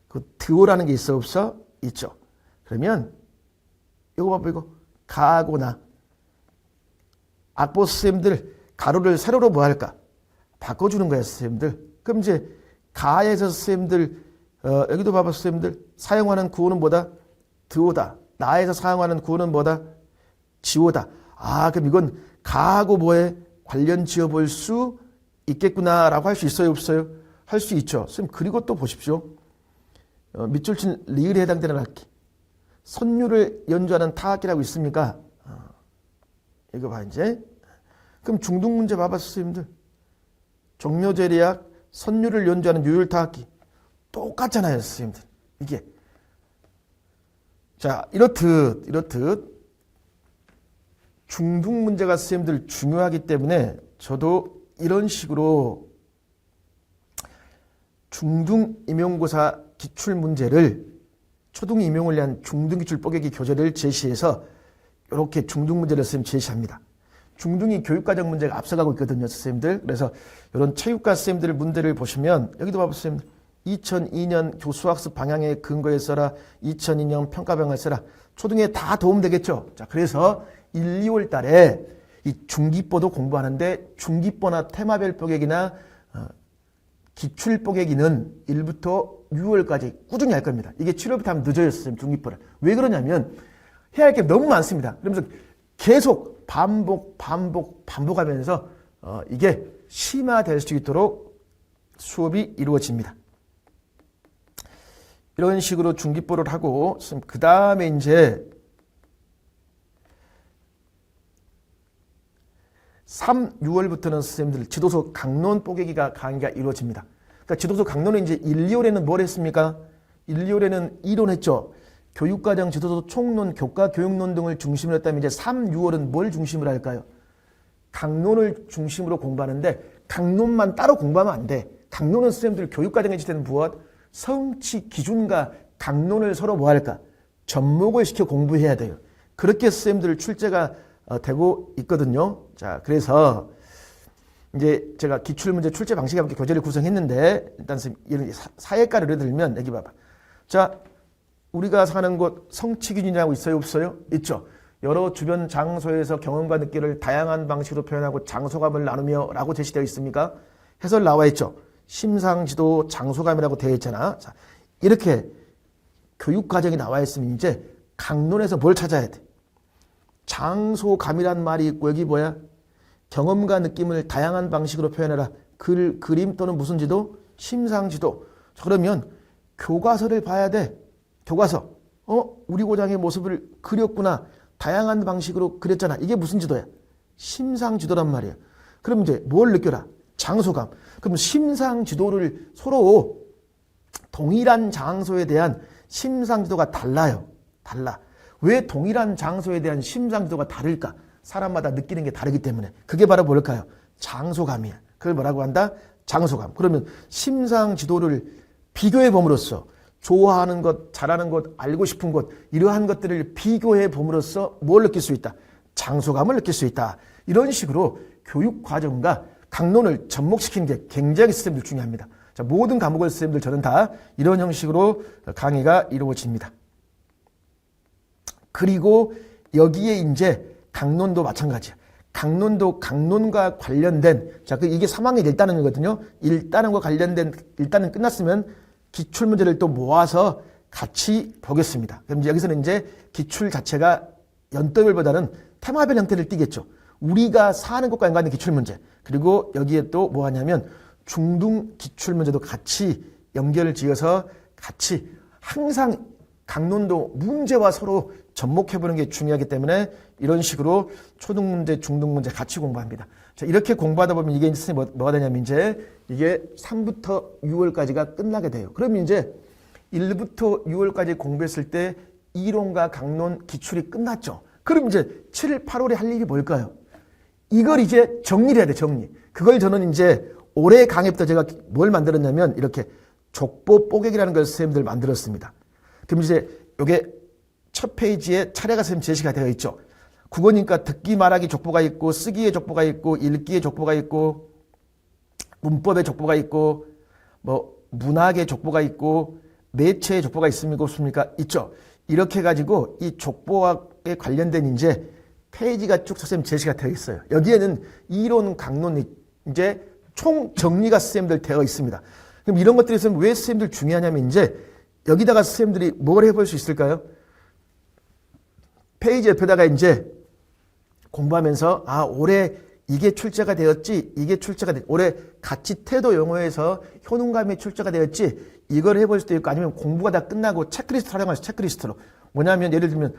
그 드오라는 게 있어 없어? 있죠. 그러면 이거 봐봐 이거 가하고나 악보 쌤들 가로를 세로로 뭐 할까? 바꿔주는 거야 쌤들. 그럼 이제 가에서 쌤들 여기도 봐봐 쌤들 사용하는 구호는 뭐다? 드오다. 나에서 사용하는 구호는 뭐다? 지오다. 아 그럼 이건 가하고 뭐에 관련 지어볼 수 있겠구나라고 할 수 있어요 없어요? 할 수 있죠. 쌤 그리고 또 보십시오. 밑줄 친 리을에 해당되는 악기. 선율을 연주하는 타악기라고 있습니까? 이거 봐 이제. 그럼 중등 문제 봐봐 선생님들. 종묘제리학 선율을 연주하는 유율 타악기 똑같잖아요 선생님들. 이게 자 이렇듯 중등 문제가 선생님들 중요하기 때문에 저도 이런 식으로 중등 임용고사 기출 문제를 초등 임용을 위한 중등 기출 뽀개기 교재를 제시해서 이렇게 중등 문제를 선생님 제시합니다. 중등이 교육과정 문제가 앞서가고 있거든요, 선생님들. 그래서 이런 체육과 선생님들 문제를 보시면 여기도 봐보세요, 선생님들. 2002년 교수학습 방향에 근거해 써라. 2002년 평가방을 써라. 초등에 다 도움되겠죠. 자, 그래서 1, 2월 달에 이 중기뽀도 공부하는데 중기뽀나 테마별 뽀개기나 기출 뽀개기는 1부터 6월까지 꾸준히 할 겁니다. 이게 7월부터 하면 늦어요, 선생님, 중기뽀를. 왜 그러냐면 해야 할 게 너무 많습니다. 그러면서 계속 반복하면서 이게 심화될 수 있도록 수업이 이루어집니다. 이런 식으로 중기뽀를 하고 그 다음에 이제 3, 6월부터는 선생님들 지도서 강론 뽀개기가 강의가 이루어집니다. 그러니까 지도서 강론은 이제 1, 2월에는 뭘 했습니까? 1, 2월에는 이론했죠. 교육과정 지도서 총론, 교과 교육론 등을 중심으로 했다면 이제 3, 6월은 뭘 중심으로 할까요? 강론을 중심으로 공부하는데 강론만 따로 공부하면 안 돼. 강론은 선생님들 교육과정에 지대는 무엇? 성취 기준과 강론을 서로 뭐 할까? 접목을 시켜 공부해야 돼요. 그렇게 선생님들 출제가 되고 있거든요. 자, 그래서 이제 제가 기출문제 출제 방식에 함께 교재를 구성했는데 일단 이런 사회과를 예를 들면 여기 봐봐. 자, 우리가 사는 곳 성취기준이라고 있어요 없어요? 있죠. 여러 주변 장소에서 경험과 느낌을 다양한 방식으로 표현하고 장소감을 나누며 라고 제시되어 있습니까? 해설 나와 있죠. 심상지도 장소감이라고 되어 있잖아. 자, 이렇게 교육과정이 나와 있으면 이제 강론에서 뭘 찾아야 돼? 장소감이란 말이 있고 여기 뭐야? 경험과 느낌을 다양한 방식으로 표현해라. 글, 그림 또는 무슨 지도? 심상지도. 그러면 교과서를 봐야 돼. 교과서. 우리 고장의 모습을 그렸구나. 다양한 방식으로 그렸잖아. 이게 무슨 지도야? 심상지도란 말이야. 그럼 이제 뭘 느껴라? 장소감. 그럼 심상지도를 서로 동일한 장소에 대한 심상지도가 달라요. 달라. 왜 동일한 장소에 대한 심상지도가 다를까? 사람마다 느끼는 게 다르기 때문에. 그게 바로 뭘까요? 장소감이야. 그걸 뭐라고 한다? 장소감. 그러면 심상지도를 비교해 봄으로써 좋아하는 것, 잘하는 것, 알고 싶은 것 이러한 것들을 비교해 봄으로써 뭘 느낄 수 있다? 장소감을 느낄 수 있다. 이런 식으로 교육과정과 강론을 접목시키는 게 굉장히 선생님들 중요합니다. 자, 모든 과목을 선생님들 저는 다 이런 형식으로 강의가 이루어집니다. 그리고 여기에 이제 강론도 마찬가지야. 강론도 강론과 관련된 자, 이게 3학년 1단원이거든요. 1단원과 관련된 1단원 끝났으면 기출문제를 또 모아서 같이 보겠습니다. 그럼 여기서는 이제 기출 자체가 연도별보다는 테마별 형태를 띠겠죠. 우리가 사는 것과 연관된 기출문제. 그리고 여기에 또 뭐 하냐면 중등 기출문제도 같이 연결을 지어서 같이 항상 강론도 문제와 서로 접목해보는 게 중요하기 때문에 이런 식으로 초등문제, 중등문제 같이 공부합니다. 자, 이렇게 공부하다 보면 이게 이제 뭐가 되냐면 이제 이게 3부터 6월까지가 끝나게 돼요. 그러면 이제 1부터 6월까지 공부했을 때 이론과 강론 기출이 끝났죠. 그럼 이제 7, 8월에 할 일이 뭘까요? 이걸 이제 정리를 해야 돼, 정리. 그걸 저는 이제 올해 강의부터 제가 뭘 만들었냐면 이렇게 족보 뽀개기라는 걸 선생님들 만들었습니다. 그럼 이제 이게 첫 페이지에 차례가 선생님 제시가 되어 있죠. 국어니까 듣기 말하기 족보가 있고 쓰기의 족보가 있고 읽기의 족보가 있고 문법의 족보가 있고 뭐 문학의 족보가 있고 매체의 족보가 있습니까 없습니까? 있죠. 이렇게 해가지고 이 족보학에 관련된 이제 페이지가 쭉 선생님 제시가 되어 있어요. 여기에는 이론, 강론 이제 총 정리가 선생님들 되어 있습니다. 그럼 이런 것들이 왜 선생님들 중요하냐면 이제 여기다가 선생님들이 뭘 해볼 수 있을까요? 페이지 옆에다가 이제 공부하면서 올해 이게 출제가 되었지, 이게 출제가 되었지, 올해 가치 태도 용어에서 효능감이 출제가 되었지, 이걸 해볼 수도 있고 아니면 공부가 다 끝나고 체크리스트 활용할 수 체크리스트로. 뭐냐면 예를 들면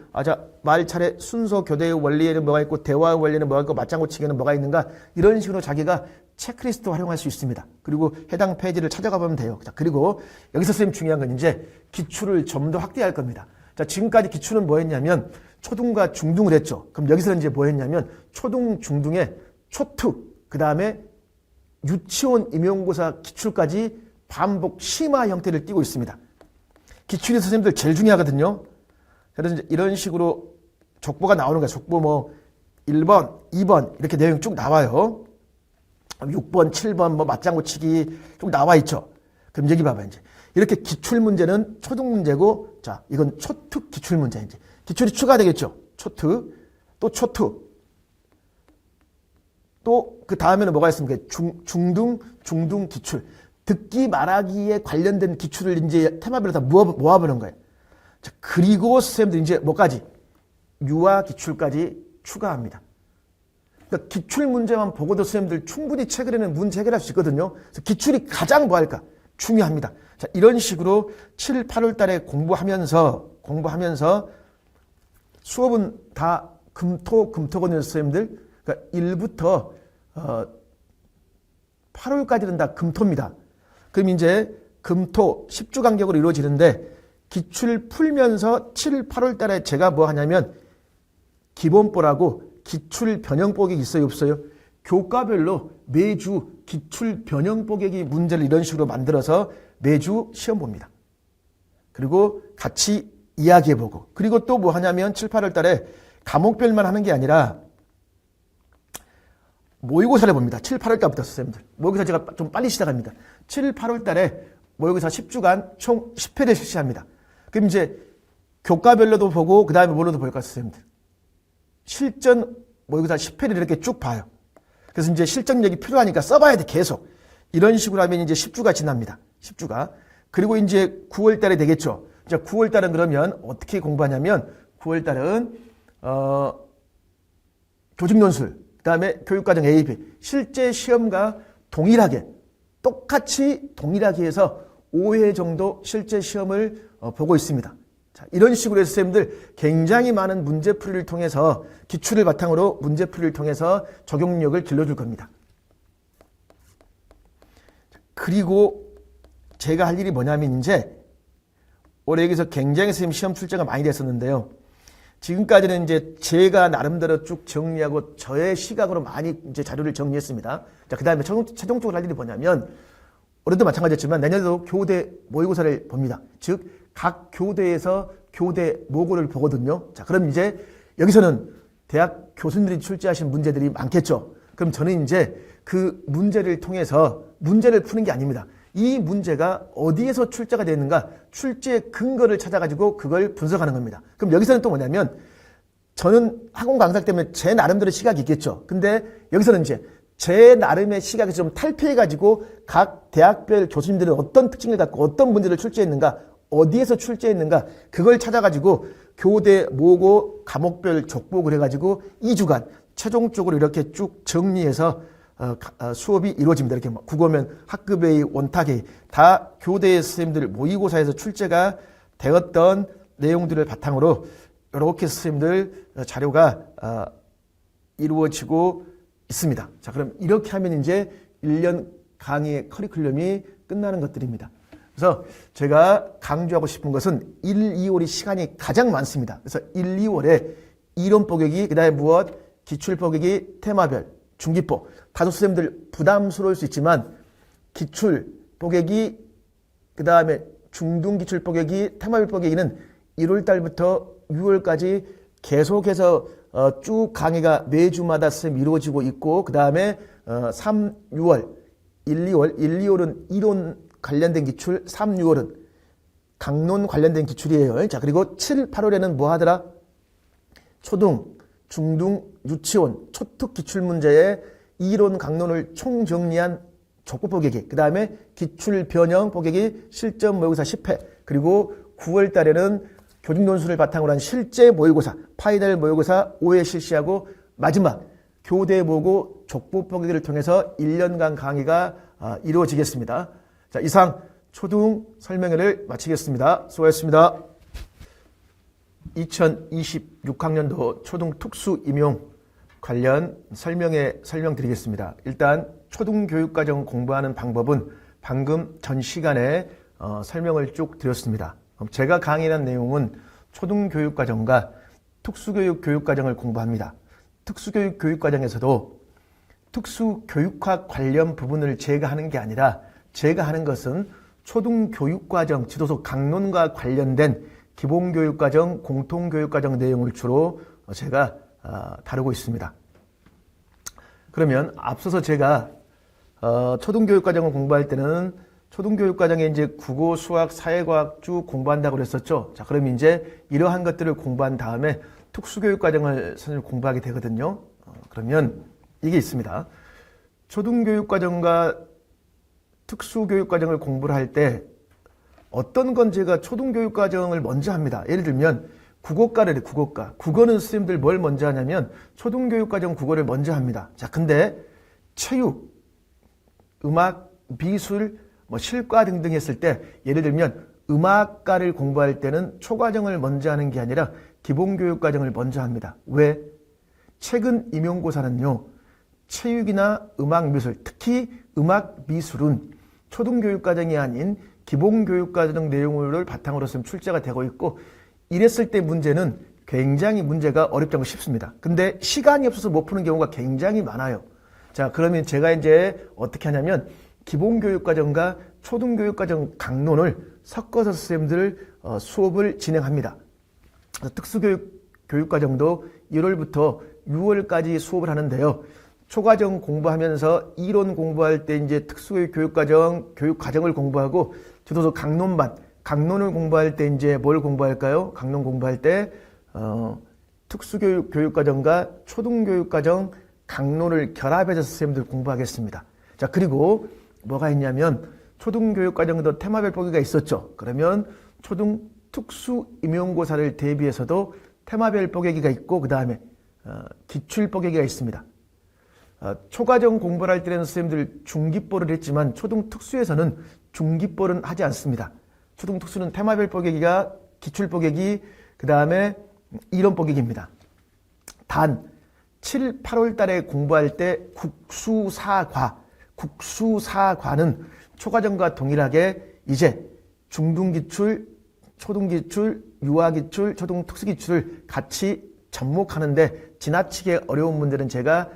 말 차례 순서 교대의 원리에는 뭐가 있고 대화의 원리에는 뭐가 있고 맞장구 치기에는 뭐가 있는가 이런 식으로 자기가 체크리스트 활용할 수 있습니다. 그리고 해당 페이지를 찾아가 보면 돼요. 자, 그리고 여기서 선생님 중요한 건 이제 기출을 좀 더 확대할 겁니다. 자, 지금까지 기출은 뭐 했냐면 초등과 중등을 했죠. 그럼 여기서는 이제 뭐 했냐면 초등, 중등에 초특, 그 다음에 유치원 임용고사 기출까지 반복 심화 형태를 띠고 있습니다. 기출이 선생님들 제일 중요하거든요. 그래서 이제 이런 식으로 족보가 나오는 거야. 족보 뭐 1번, 2번 이렇게 내용이 쭉 나와요. 6번, 7번 뭐 맞장구 치기 쭉 나와 있죠. 그럼 여기 봐봐 이제. 이렇게 기출 문제는 초등 문제고 자, 이건 초특 기출 문제 이제. 기출이 추가되겠죠. 초특. 또 초특. 또 그 다음에는 뭐가 있습니까? 중등 기출. 듣기 말하기에 관련된 기출을 이제 테마별로 다 모아보는 거예요. 자, 그리고 선생님들 이제 뭐까지? 유아 기출까지 추가합니다. 그러니까 기출 문제만 보고도 선생님들 충분히 책을에는 문제 해결할 수 있거든요. 그래서 기출이 가장 뭐 할까? 중요합니다. 자, 이런 식으로 7, 8월 달에 공부하면서 수업은 다 금토거든요, 선생님들. 그러니까 1부터 8월까지는 다 금토입니다. 그럼 이제 금토 10주 간격으로 이루어지는데 기출 풀면서 7, 8월 달에 제가 뭐 하냐면 기본보라고 기출 변형 뽀개기 있어요, 없어요? 교과별로 매주 기출 변형 뽀개기 문제를 이런 식으로 만들어서 매주 시험 봅니다. 그리고 같이 이야기해보고 그리고 또 뭐 하냐면 7, 8월 달에 과목별만 하는 게 아니라 모의고사를 봅니다. 7, 8월 달부터 선생님들. 모의고사 제가 좀 빨리 시작합니다. 7, 8월 달에 모의고사 10주간 총 10회를 실시합니다. 그럼 이제 교과별로도 보고 그 다음에 뭐로도 볼까요, 선생님들? 실전 모의고사 10회를 이렇게 쭉 봐요. 그래서 이제 실전력이 필요하니까 써봐야 돼, 계속. 이런 식으로 하면 이제 10주가 지납니다. 10주가. 그리고 이제 9월 달에 되겠죠. 이제 9월 달은 그러면 어떻게 공부하냐면 9월 달은 교직논술, 그 다음에 교육과정 A, B, 실제 시험과 동일하게 똑같이 동일하게 해서 5회 정도 실제 시험을 보고 있습니다. 자, 이런 식으로 해서 선생님들 굉장히 많은 문제풀이를 통해서 기출을 바탕으로 문제풀이를 통해서 적용력을 길러줄 겁니다. 그리고 제가 할 일이 뭐냐면 이제 올해 여기서 굉장히 선생님 시험 출제가 많이 됐었는데요. 지금까지는 이제 제가 나름대로 쭉 정리하고 저의 시각으로 많이 이제 자료를 정리했습니다. 자, 그 다음에 최종적으로 할 일이 뭐냐면 올해도 마찬가지였지만 내년에도 교대 모의고사를 봅니다. 즉, 각 교대에서 교대 모고를 보거든요. 자, 그럼 이제 여기서는 대학 교수님들이 출제하신 문제들이 많겠죠. 그럼 저는 이제 그 문제를 통해서 문제를 푸는 게 아닙니다. 이 문제가 어디에서 출제가 되는가 출제 근거를 찾아가지고 그걸 분석하는 겁니다. 그럼 여기서는 또 뭐냐면 저는 학원 강사 때문에 제 나름대로 시각이 있겠죠. 근데 여기서는 이제 제 나름의 시각에서 좀 탈피해가지고 각 대학별 교수님들은 어떤 특징을 갖고 어떤 문제를 출제했는가 어디에서 출제했는가 그걸 찾아가지고 교대, 모고, 과목별 족보를 해가지고 2주간 최종적으로 이렇게 쭉 정리해서 수업이 이루어집니다. 이렇게 국어면 학급회의, 원탁회의 다 교대 선생님들 모의고사에서 출제가 되었던 내용들을 바탕으로 이렇게 선생님들 자료가 이루어지고 있습니다. 자, 그럼 이렇게 하면 이제 1년 강의의 커리큘럼이 끝나는 것들입니다. 그래서 제가 강조하고 싶은 것은 1, 2월이 시간이 가장 많습니다. 그래서 1, 2월에 이론 뽀개기, 그 다음에 무엇, 기출 뽀개기, 테마별, 중기법. 다소 선생님들 부담스러울 수 있지만 기출 뽀개기, 그 다음에 중등 기출 뽀개기, 테마별 뽀개기는 1월 달부터 6월까지 계속해서 쭉 강의가 매주마다 쌤 이루어지고 있고, 그 다음에 3, 6월, 1, 2월은 이론 관련된 기출, 3, 6월은 강론 관련된 기출이에요. 자, 그리고 7, 8월에는 뭐 하더라? 초등, 중등, 유치원, 초특 기출문제의 이론 강론을 총정리한 족보 포개기, 그 다음에 기출 변형 포개기 실전 모의고사 10회, 그리고 9월 달에는 교직 논술을 바탕으로 한 실제 모의고사, 파이널 모의고사 5회 실시하고, 마지막 교대 보고 족보 포개기를 통해서 1년간 강의가 이루어지겠습니다. 자, 이상 초등 설명회를 마치겠습니다. 수고하셨습니다. 2026학년도 초등 특수 임용 관련 설명드리겠습니다. 일단 초등교육과정 공부하는 방법은 방금 전 시간에 설명을 쭉 드렸습니다. 제가 강의한 내용은 초등교육과정과 특수교육 교육과정을 공부합니다. 특수교육 교육과정에서도 특수교육학 관련 부분을 제가 하는 게 아니라, 제가 하는 것은 초등교육과정 지도서 강론과 관련된 기본교육과정, 공통교육과정 내용을 주로 제가 다루고 있습니다. 그러면 앞서서 제가 초등교육과정을 공부할 때는 초등교육과정에 이제 국어, 수학, 사회과학 쭉 공부한다고 그랬었죠. 자, 그럼 이제 이러한 것들을 공부한 다음에 특수교육과정을 선생님 공부하게 되거든요. 그러면 이게 있습니다. 초등교육과정과 특수교육과정을 공부를 할 때 어떤 건 제가 초등교육과정을 먼저 합니다. 예를 들면 국어과를 국어과. 국어는 선생님들 뭘 먼저 하냐면 초등교육과정 국어를 먼저 합니다. 자, 근데 체육, 음악, 미술, 실과 등등 했을 때, 예를 들면 음악과를 공부할 때는 초과정을 먼저 하는 게 아니라 기본교육과정을 먼저 합니다. 왜? 최근 임용고사는요, 체육이나 음악, 미술, 특히 음악, 미술은 초등교육과정이 아닌 기본교육과정 내용을 바탕으로 선 출제가 되고 있고, 이랬을 때 문제는 굉장히 문제가 어렵지 않고 쉽습니다. 근데 시간이 없어서 못 푸는 경우가 굉장히 많아요. 자, 그러면 제가 이제 어떻게 하냐면 기본교육과정과 초등교육과정 강론을 섞어서 선생님들 수업을 진행합니다. 특수교육과정도 1월부터 6월까지 수업을 하는데요. 초과정 공부하면서 이론 공부할 때 이제 특수교육과정 교육과정을 공부하고, 지도서 강론반, 강론을 공부할 때 이제 뭘 공부할까요? 강론 공부할 때 특수교육과정과 초등교육과정 강론을 결합해서 선생님들 공부하겠습니다. 자, 그리고 뭐가 있냐면 초등교육과정도 테마별 보기가 있었죠. 그러면 초등 특수 임용고사를 대비해서도 테마별 뽀개기가 있고, 그 다음에 기출 뽀개기가 있습니다. 초과정 공부를 할 때는 선생님들 중기뽀를 했지만 초등 특수에서는 중기뽀는 하지 않습니다. 초등 특수는 테마별 뽀개기가 기출 뽀개기, 그 다음에 이론 뽀개기입니다. 단 7, 8월 달에 공부할 때 국수사과는 초과정과 동일하게 이제 중등기출, 초등기출, 유아기출, 초등특수기출을 같이 접목하는데 지나치게 어려운 문제는 제가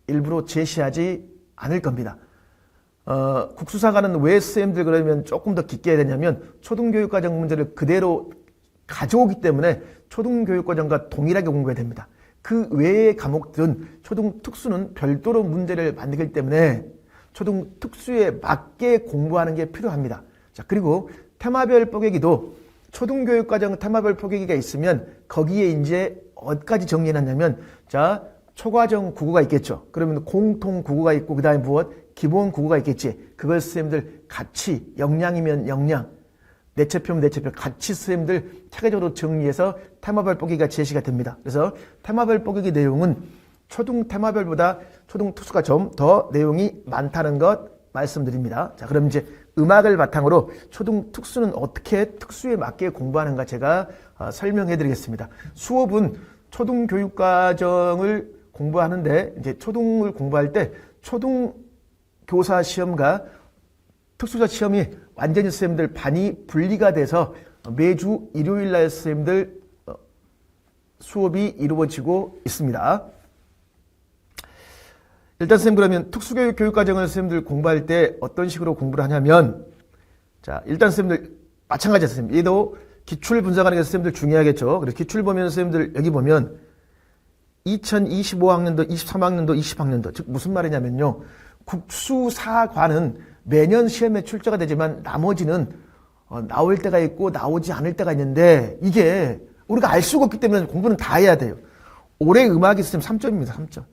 일부러 제시하지 않을 겁니다. 국수사과는 왜 선생님들 그러면 조금 더 깊게 해야 되냐면 초등교육과정 문제를 그대로 가져오기 때문에 초등교육과정과 동일하게 공부해야 됩니다. 그 외의 과목들은 초등특수는 별도로 문제를 만들기 때문에 초등특수에 맞게 공부하는 게 필요합니다. 자, 그리고 테마별 뽀개기도 초등교육과정 테마별 뽀개기가 있으면 거기에 이제 어디까지 정리해놨냐면, 자, 초과정 국어가 있겠죠. 그러면 공통 국어가 있고, 그 다음에 무엇? 기본 국어가 있겠지. 그걸 선생님들 같이 역량이면 역량, 내체표면 내체표 같이 선생님들 체계적으로 정리해서 테마별 뽀개기가 제시가 됩니다. 그래서 테마별 뽀개기 내용은 초등 테마별보다 초등 특수가 좀 더 내용이 많다는 것 말씀드립니다. 자, 그럼 이제 음악을 바탕으로 초등 특수는 어떻게 특수에 맞게 공부하는가 제가 설명해 드리겠습니다. 수업은 초등 교육과정을 공부하는데, 이제 초등을 공부할 때 초등 교사 시험과 특수자 시험이 완전히 선생님들 반이 분리가 돼서 매주 일요일 날 선생님들 수업이 이루어지고 있습니다. 일단 선생님, 그러면 특수교육 교육과정을 선생님들 공부할 때 어떤 식으로 공부를 하냐면, 자, 일단 선생님들 마찬가지예요. 선생님, 얘도 기출 분석하는 게 선생님들 중요하겠죠. 그래서 기출 보면 선생님들 여기 보면 2025학년도, 23학년도, 20학년도 즉 무슨 말이냐면요. 국수사과는 매년 시험에 출제가 되지만 나머지는 나올 때가 있고 나오지 않을 때가 있는데 이게 우리가 알 수가 없기 때문에 공부는 다 해야 돼요. 올해 음악이 있으면 3점입니다. 3점.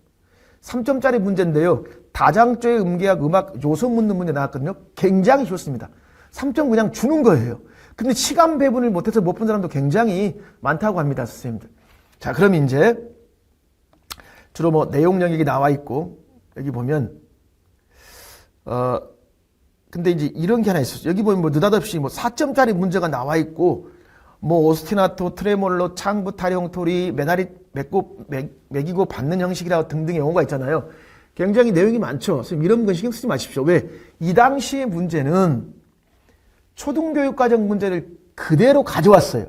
3점짜리 문제인데요. 다장조의 음계학 음악 요소 묻는 문제 나왔거든요. 굉장히 좋습니다. 3점 그냥 주는 거예요. 근데 시간 배분을 못해서 못 본 사람도 굉장히 많다고 합니다. 선생님들. 자, 그럼 이제 주로 뭐 내용 영역이 나와 있고 여기 보면 근데 이제 이런 게 하나 있었어요. 여기 보면 뭐 느닷없이 뭐 4점짜리 문제가 나와 있고 뭐 오스티나토, 트레몰로, 창부, 타령토리, 메다리 매기고 받는 형식이라고 등등의 용어가 있잖아요. 굉장히 내용이 많죠. 선생님 이런 건 신경 쓰지 마십시오. 왜? 이 당시의 문제는 초등교육과정 문제를 그대로 가져왔어요.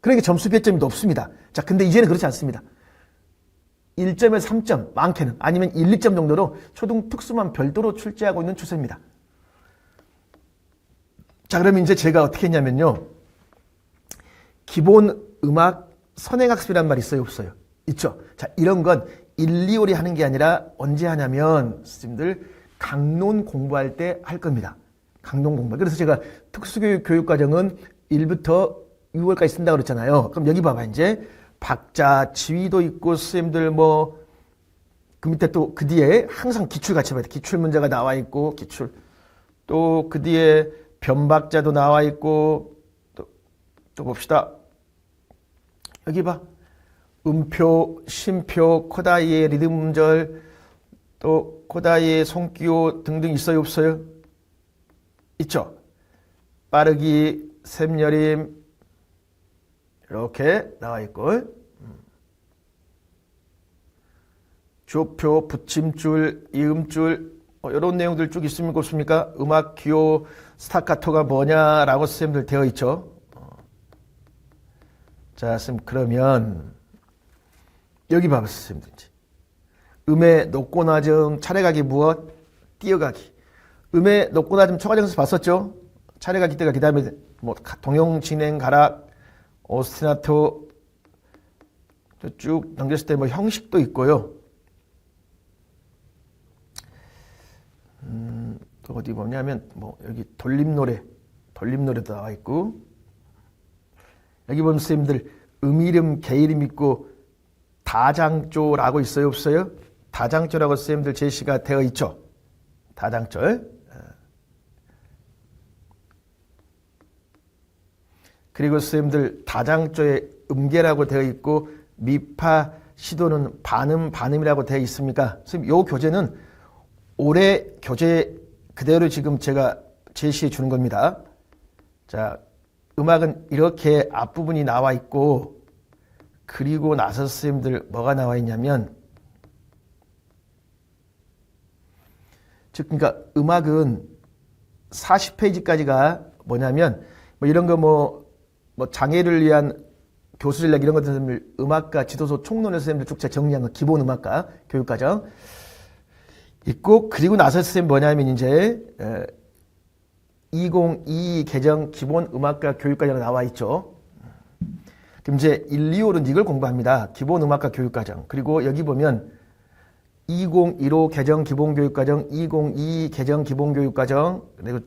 그러니까 점수 배점이 높습니다. 자, 근데 이제는 그렇지 않습니다. 1점에서 3점, 많게는 아니면 1, 2점 정도로 초등 특수만 별도로 출제하고 있는 추세입니다. 자, 그러면 이제 제가 어떻게 했냐면요. 기본 음악 선행학습이란 말이 있어요, 없어요? 있죠. 자, 이런 건 1, 2월에 하는 게 아니라 언제 하냐면 선생님들 강론 공부할 때 할 겁니다. 강론 공부. 그래서 제가 특수교육 교육과정은 1부터 6월까지 쓴다고 그랬잖아요. 그럼 여기 봐봐. 이제 박자, 지휘도 있고 선생님들 뭐 그 밑에 또 그 뒤에 항상 기출 같이 봐야 돼. 기출 문제가 나와 있고 기출. 또 그 뒤에 변박자도 나와 있고 또 봅시다. 여기 봐. 음표, 심표, 코다이의 리듬음절, 또 코다이의 손기호 등등 있어요, 없어요? 있죠. 빠르기, 샘여림 이렇게 나와 있고 조표, 붙임줄, 이음줄 이런 내용들 쭉 있습니까, 없습니까? 음악 기호, 스타카토가 뭐냐라고 선생님들 되어 있죠. 자, 선생님 그러면 여기 봐봐, 선생님들. 음의 높고 낮음, 차례가기 무엇? 뛰어가기. 음의 높고 낮음 초과정에서 봤었죠? 차례가기, 뛰어가기. 그 다음에 뭐 동용, 진행, 가락, 오스티나토 쭉 넘겼을 때 뭐 형식도 있고요. 또 어디 보냐면 뭐 여기 돌림노래도 나와 있고 여기 보면 선생님들 음이름, 개이름 있고 다장조라고 있어요, 없어요? 다장조라고 선생님들 제시가 되어 있죠. 다장절. 그리고 선생님들 다장조의 음계라고 되어 있고 미파 시도는 반음이라고 되어 있습니까? 선생님 요 교재는 올해 교재 그대로 지금 제가 제시해 주는 겁니다. 자, 음악은 이렇게 앞부분이 나와 있고 그리고 나서 선생님들 뭐가 나와 있냐면 즉 그러니까 음악은 40페이지까지가 뭐냐면 뭐 이런 거 뭐 장애를 위한 교수 전략 이런 것들 음악가 지도서 총론의 선생님들 쭉 정리한 거 기본 음악가 교육과정 있고 그리고 나서 선생님 뭐냐면 이제 2022 개정 기본 음악가 교육과정 나와 있죠. 그럼 이제 1, 2월은 이걸 공부합니다. 기본 음악가 교육과정. 그리고 여기 보면 2015 개정 기본교육과정, 2022 개정 기본교육과정, 그리고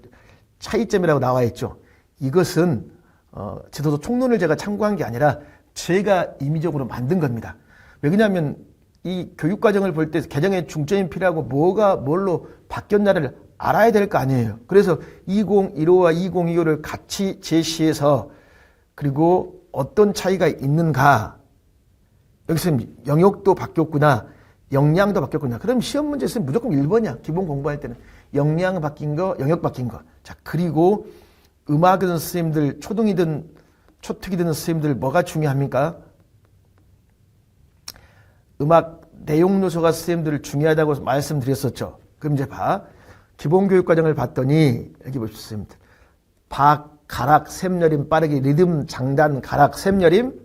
차이점이라고 나와 있죠. 이것은 지도서 총론을 제가 참고한 게 아니라 제가 임의적으로 만든 겁니다. 왜냐하면 이 교육과정을 볼 때 개정에 중점이 필요하고 뭐가 뭘로 바뀌었냐를 알아야 될 거 아니에요. 그래서 2015와 2025를 같이 제시해서 그리고 어떤 차이가 있는가 여기서 영역도 바뀌었구나 역량도 바뀌었구나. 그럼 시험 문제에서 무조건 1번이야. 기본 공부할 때는 역량 바뀐 거, 영역 바뀐 거. 자, 그리고 음악이든 선생님들, 초등이든 초특이든 선생님들 뭐가 중요합니까? 음악 내용 요소가 선생님들 중요하다고 말씀드렸었죠. 그럼 이제 봐. 기본교육과정을 봤더니 여기 보십시오, 선생님들. 박, 가락, 샘여림, 빠르기, 리듬, 장단, 가락, 샘여림,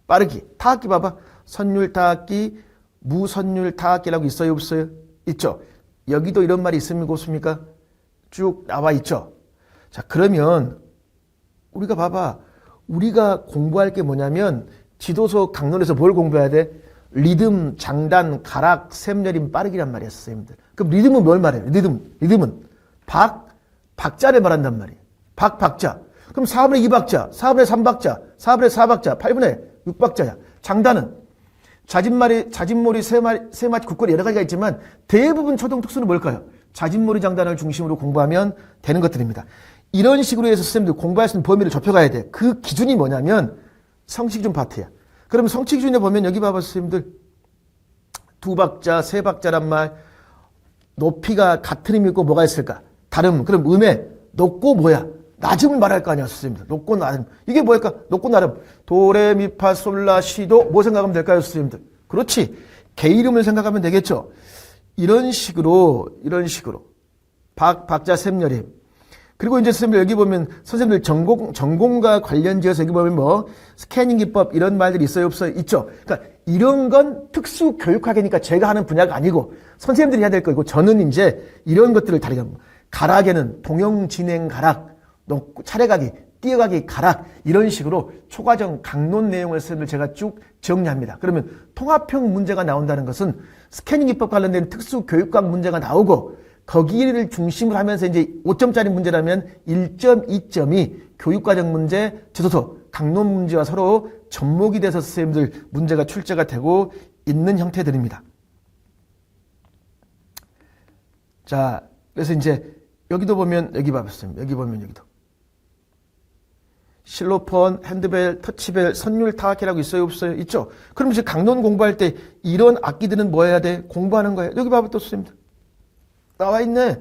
빠르기. 타악기 봐봐. 선율 타악기, 무선율 타악기라고 있어요, 없어요? 있죠. 여기도 이런 말이 있습니까, 없습니까? 쭉 나와 있죠. 자, 그러면 우리가 봐봐. 우리가 공부할 게 뭐냐면 지도서 강론에서 뭘 공부해야 돼? 리듬, 장단, 가락, 셈여림, 빠르기란 말이야, 선생님들. 그럼 리듬은 뭘 말해요? 리듬은 박자를 말한단 말이에요. 박자. 그럼 4분의 2박자, 4분의 3박자, 4분의 4박자, 8분의 6박자야. 장단은 자진몰이, 세마치, 국거리 여러 가지가 있지만 대부분 초등 특수는 뭘까요? 자진몰이 장단을 중심으로 공부하면 되는 것들입니다. 이런 식으로 해서 선생님들 공부할 수 있는 범위를 좁혀가야 돼. 그 기준이 뭐냐면 성취기준 파트야. 그러면 성취기준에 보면 여기 봐봐 선생님들. 2박자, 3박자란 말, 높이가 같은 의미 있고 뭐가 있을까? 다름. 그럼 음의 높고 뭐야? 낮음을 말할 거 아니야 선생님들. 높고 낮음. 이게 뭐일까? 높고 낮음. 도레미파 솔라 시도 뭐 생각하면 될까요 선생님들? 그렇지. 개 이름을 생각하면 되겠죠. 이런 식으로 박자 셈여림. 그리고 이제 선생님들 여기 보면 선생님들 전공과 관련지어서 여기 보면 뭐 스캐닝 기법 이런 말들이 있어요 없어요? 있죠. 그러니까 이런 건 특수 교육학이니까 제가 하는 분야가 아니고 선생님들이 해야 될 거고 저는 이제 이런 것들을 다루게 합니다. 가락에는 동형 진행 가락, 차례가기, 뛰어가기 가락 이런 식으로 초과정 강론 내용을 선생님들 제가 쭉 정리합니다. 그러면 통합형 문제가 나온다는 것은 스캐닝 기법 관련된 특수 교육학 문제가 나오고 거기를 중심으로 하면서 이제 5점짜리 문제라면 1점, 2점이 교육과정 문제, 지도서, 강론 문제와 서로 접목이 돼서 선생님들 문제가 출제가 되고 있는 형태들입니다. 자, 그래서 이제 여기도 보면 여기 봐봤어요. 여기 보면 여기도. 실로폰, 핸드벨, 터치벨, 선율 타악기라고 있어요 없어요? 있죠. 그럼 이제 강론 공부할 때 이런 악기들은 뭐 해야 돼? 공부하는 거예요. 여기 봐봐 또 선생님들. 나와 있네.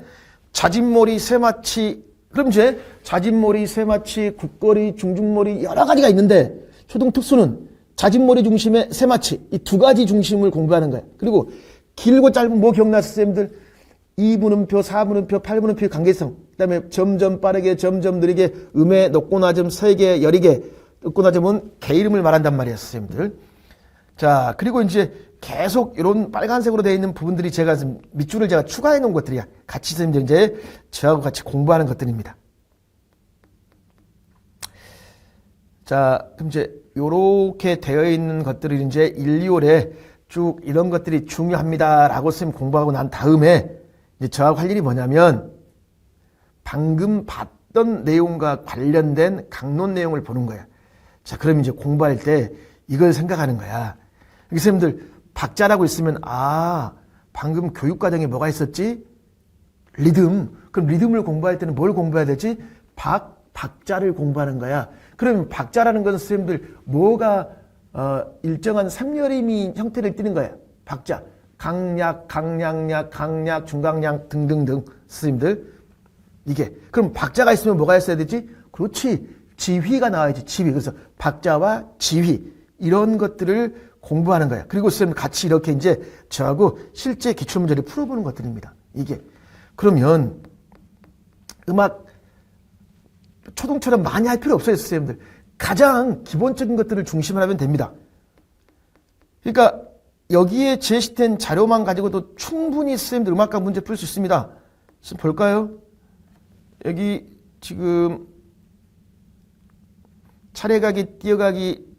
자진몰이, 세마치. 그럼 이제 자진몰이, 세마치, 국거리, 중중몰이 여러 가지가 있는데 초등 특수는 자진몰이 중심의 세마치 이 두 가지 중심을 공부하는 거야. 그리고 길고 짧은 뭐 기억나세요 선생님들? 2분음표, 4분음표, 8분음표의 관계성. 그다음에 점점 빠르게, 점점 느리게 음의 높고 낮음, 세게, 여리게 높고 낮음은 개 이름을 말한단 말이에요 선생님들. 자, 그리고 이제 계속 이런 빨간색으로 되어 있는 부분들이 제가 밑줄을 제가 추가해 놓은 것들이야. 같이 선생님들 이제 저하고 같이 공부하는 것들입니다. 자, 그럼 이제 요렇게 되어 있는 것들을 이제 1, 2월에 쭉 이런 것들이 중요합니다라고 선생님 공부하고 난 다음에 이제 저하고 할 일이 뭐냐면 방금 봤던 내용과 관련된 강론 내용을 보는 거야. 자, 그럼 이제 공부할 때 이걸 생각하는 거야. 선생님들 박자라고 있으면 방금 교육과정에 뭐가 있었지? 리듬. 그럼 리듬을 공부할 때는 뭘 공부해야 되지? 박자를 공부하는 거야. 그러면 박자라는 것은 선생님들 뭐가 일정한 삼여림이 형태를 띠는 거야. 박자. 강약, 강량약, 강약, 중강약 등등등 선생님들 이게 그럼 박자가 있으면 뭐가 있어야 되지? 그렇지. 지휘가 나와야지. 지휘. 그래서 박자와 지휘 이런 것들을 공부하는 거야. 그리고 선생님 같이 이렇게 이제 저하고 실제 기출문제를 풀어보는 것들입니다. 이게. 그러면 음악 초등처럼 많이 할 필요 없어요, 선생님들. 가장 기본적인 것들을 중심으로 하면 됩니다. 그러니까 여기에 제시된 자료만 가지고도 충분히 선생님들 음악과 문제 풀 수 있습니다. 볼까요? 여기 지금 차례가기, 뛰어가기,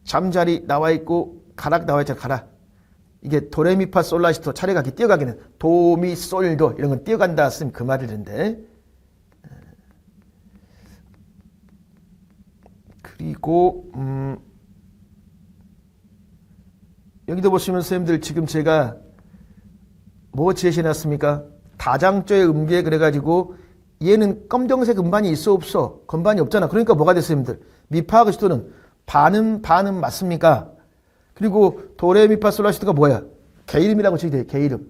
잠자리 나와 있고 가락 나와 있잖아. 가락. 이게 도레미파 솔라시도 차례가기 뛰어가기는 도미 솔도 이런 건 뛰어간다 쓰면 그 말이던데. 그리고 여기도 보시면 선생님들 지금 제가 뭐 제시해놨습니까? 다장조의 음계 그래가지고 얘는 검정색 음반이 있어 없어? 건반이 없잖아. 그러니까 뭐가 됐어요 선생님들? 미파하고 시도는 반음 맞습니까? 그리고 도레미파솔라시도가 뭐야? 개 이름이라고 적이 돼. 개 이름.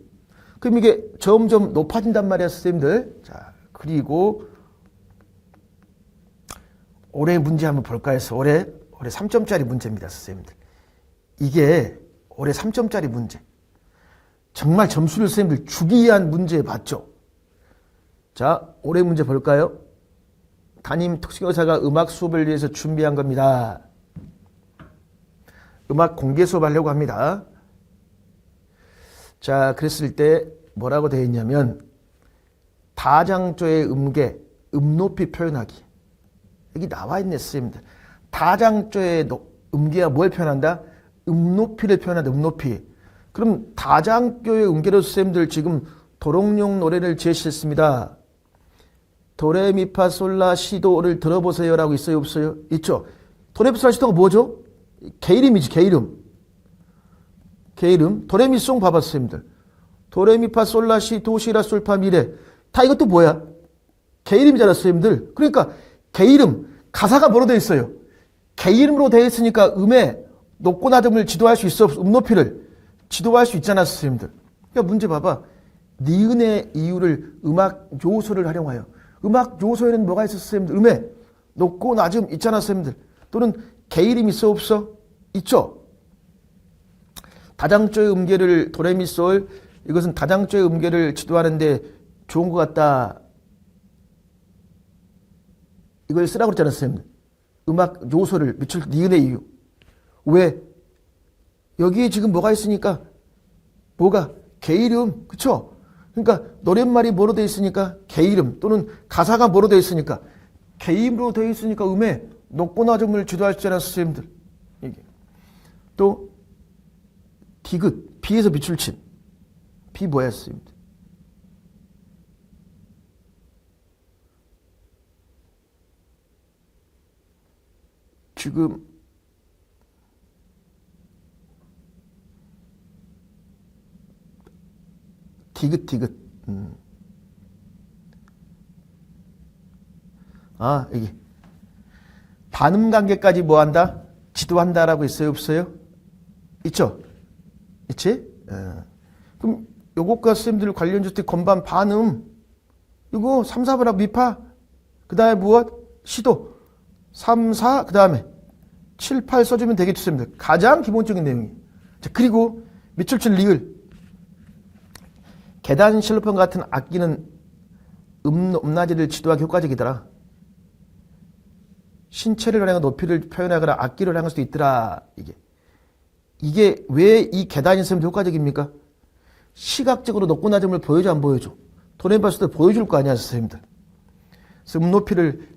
그럼 이게 점점 높아진단 말이야 선생님들. 자, 그리고 올해 문제 한번 볼까 해서 올해 3점짜리 문제입니다 선생님들. 이게 올해 3점짜리 문제. 정말 점수를 선생님들 주기 위한 문제 맞죠? 자, 올해 문제 볼까요? 담임 특수교사가 음악 수업을 위해서 준비한 겁니다. 음악 공개 수업 하려고 합니다. 자, 그랬을 때 뭐라고 되어 있냐면 다장조의 음계, 음높이 표현하기. 여기 나와 있네, 선생님들. 다장조의 음계가 뭘 표현한다? 음높이를 표현한다, 음높이. 그럼 다장조의 음계로 선생님들 지금 도롱뇽 노래를 제시했습니다. 도레미파솔라시도를 들어보세요라고 있어요, 없어요? 있죠. 도레미파솔라시도가 뭐죠? 개이름이지, 개이름. 개이름. 도레미송 봐봐, 선생님들. 도레미파솔라시 도시라솔파미레. 다 이것도 뭐야? 개이름이잖아, 선생님들. 그러니까 개이름, 가사가 뭐로 되어 있어요? 개이름으로 되어 있으니까 음의 높고 낮음을 지도할 수 있어, 음높이를 지도할 수 있잖아, 선생님들. 그러니까 문제 봐봐. 니은의 이유를 음악 요소를 활용하여. 음악 요소에는 뭐가 있어, 선생님들? 음의 높고 낮음 있잖아, 선생님들. 또는 개이름 있어, 없어? 있죠. 다장조의 음계를 도레미솔, 이것은 다장조의 음계를 지도하는데 좋은 것 같다. 이걸 쓰라고 그랬잖아요, 선생님. 음악 요소를 미칠 니은의 이유. 왜? 여기에 지금 뭐가 있으니까? 뭐가? 개이름. 그쵸? 그러니까 노랫말이 뭐로 되어 있으니까? 개이름. 또는 가사가 뭐로 되어 있으니까? 개이름으로 되어 있으니까 음에 높고 낮음을 지도할 수 있잖아요, 선생님들. 이게. 또 디귿. 비에서 비출침. 비 뭐야, 선생님들? 지금 디귿. 아, 여기 반음 관계까지 뭐 한다? 지도한다라고 있어요, 없어요? 있죠? 있지? 그럼 요것과 선생님들 관련 주택 건반 반음 이거 3, 4분하고 미파 그 다음에 무엇? 시도 3, 4 그 다음에 7, 8 써주면 되겠죠, 선생님들. 가장 기본적인 내용이. 자, 그리고 밑줄칠 리을. 계단 실로폰 같은 악기는 높낮이를 지도하기 효과적이더라. 신체를 활용한 높이를 표현하거나 악기를 활용할 수도 있더라. 이게 왜 이 계단이 선생님 효과적입니까? 시각적으로 높고 낮음을 보여줘, 안 보여줘? 도레미파솔도 보여줄 거 아니야, 선생님들. 그래서 음높이를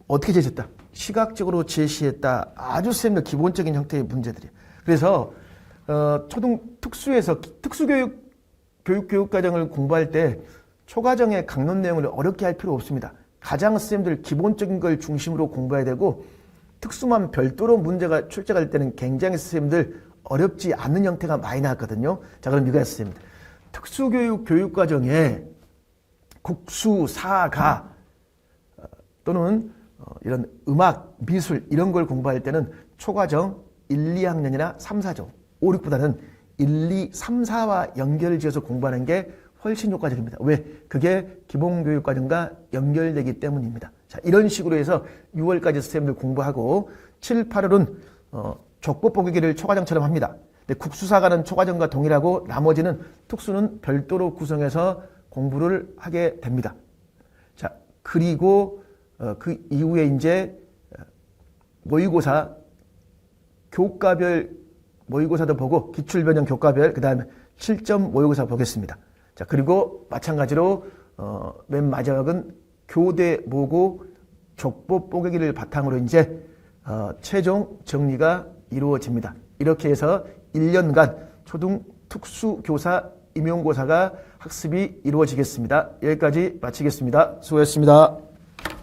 어떻게 제시했다? 시각적으로 제시했다. 아주 선생님들 기본적인 형태의 문제들이에요. 그래서 초등 특수에서 교육과정을 공부할 때 초과정의 강론 내용을 어렵게 할 필요 없습니다. 가장 선생님들 기본적인 걸 중심으로 공부해야 되고 특수만 별도로 문제가 출제할 때는 굉장히 선생님들 어렵지 않는 형태가 많이 나왔거든요. 자, 그럼 이거야, 선생님들. 특수교육 교육과정에 국수, 사가 또는 이런 음악, 미술 이런 걸 공부할 때는 초과정 1, 2학년이나 3, 4정, 5, 6보다는 1, 2, 3, 4와 연결을 지어서 공부하는 게 훨씬 효과적입니다. 왜? 그게 기본교육과정과 연결되기 때문입니다. 자, 이런 식으로 해서 6월까지 선생님들 공부하고 7, 8월은 족보보기기를 초과정처럼 합니다. 근데 국수사가는 초과정과 동일하고 나머지는 특수는 별도로 구성해서 공부를 하게 됩니다. 자, 그리고 그 이후에 이제 모의고사, 교과별 모의고사도 보고 기출변형 교과별, 그 다음에 실점 모의고사 보겠습니다. 자, 그리고 마찬가지로 맨 마지막은 교대 모고 족보 뽀개기를 바탕으로 이제 최종 정리가 이루어집니다. 이렇게 해서 1년간 초등 특수교사 임용고사가 학습이 이루어지겠습니다. 여기까지 마치겠습니다. 수고했습니다.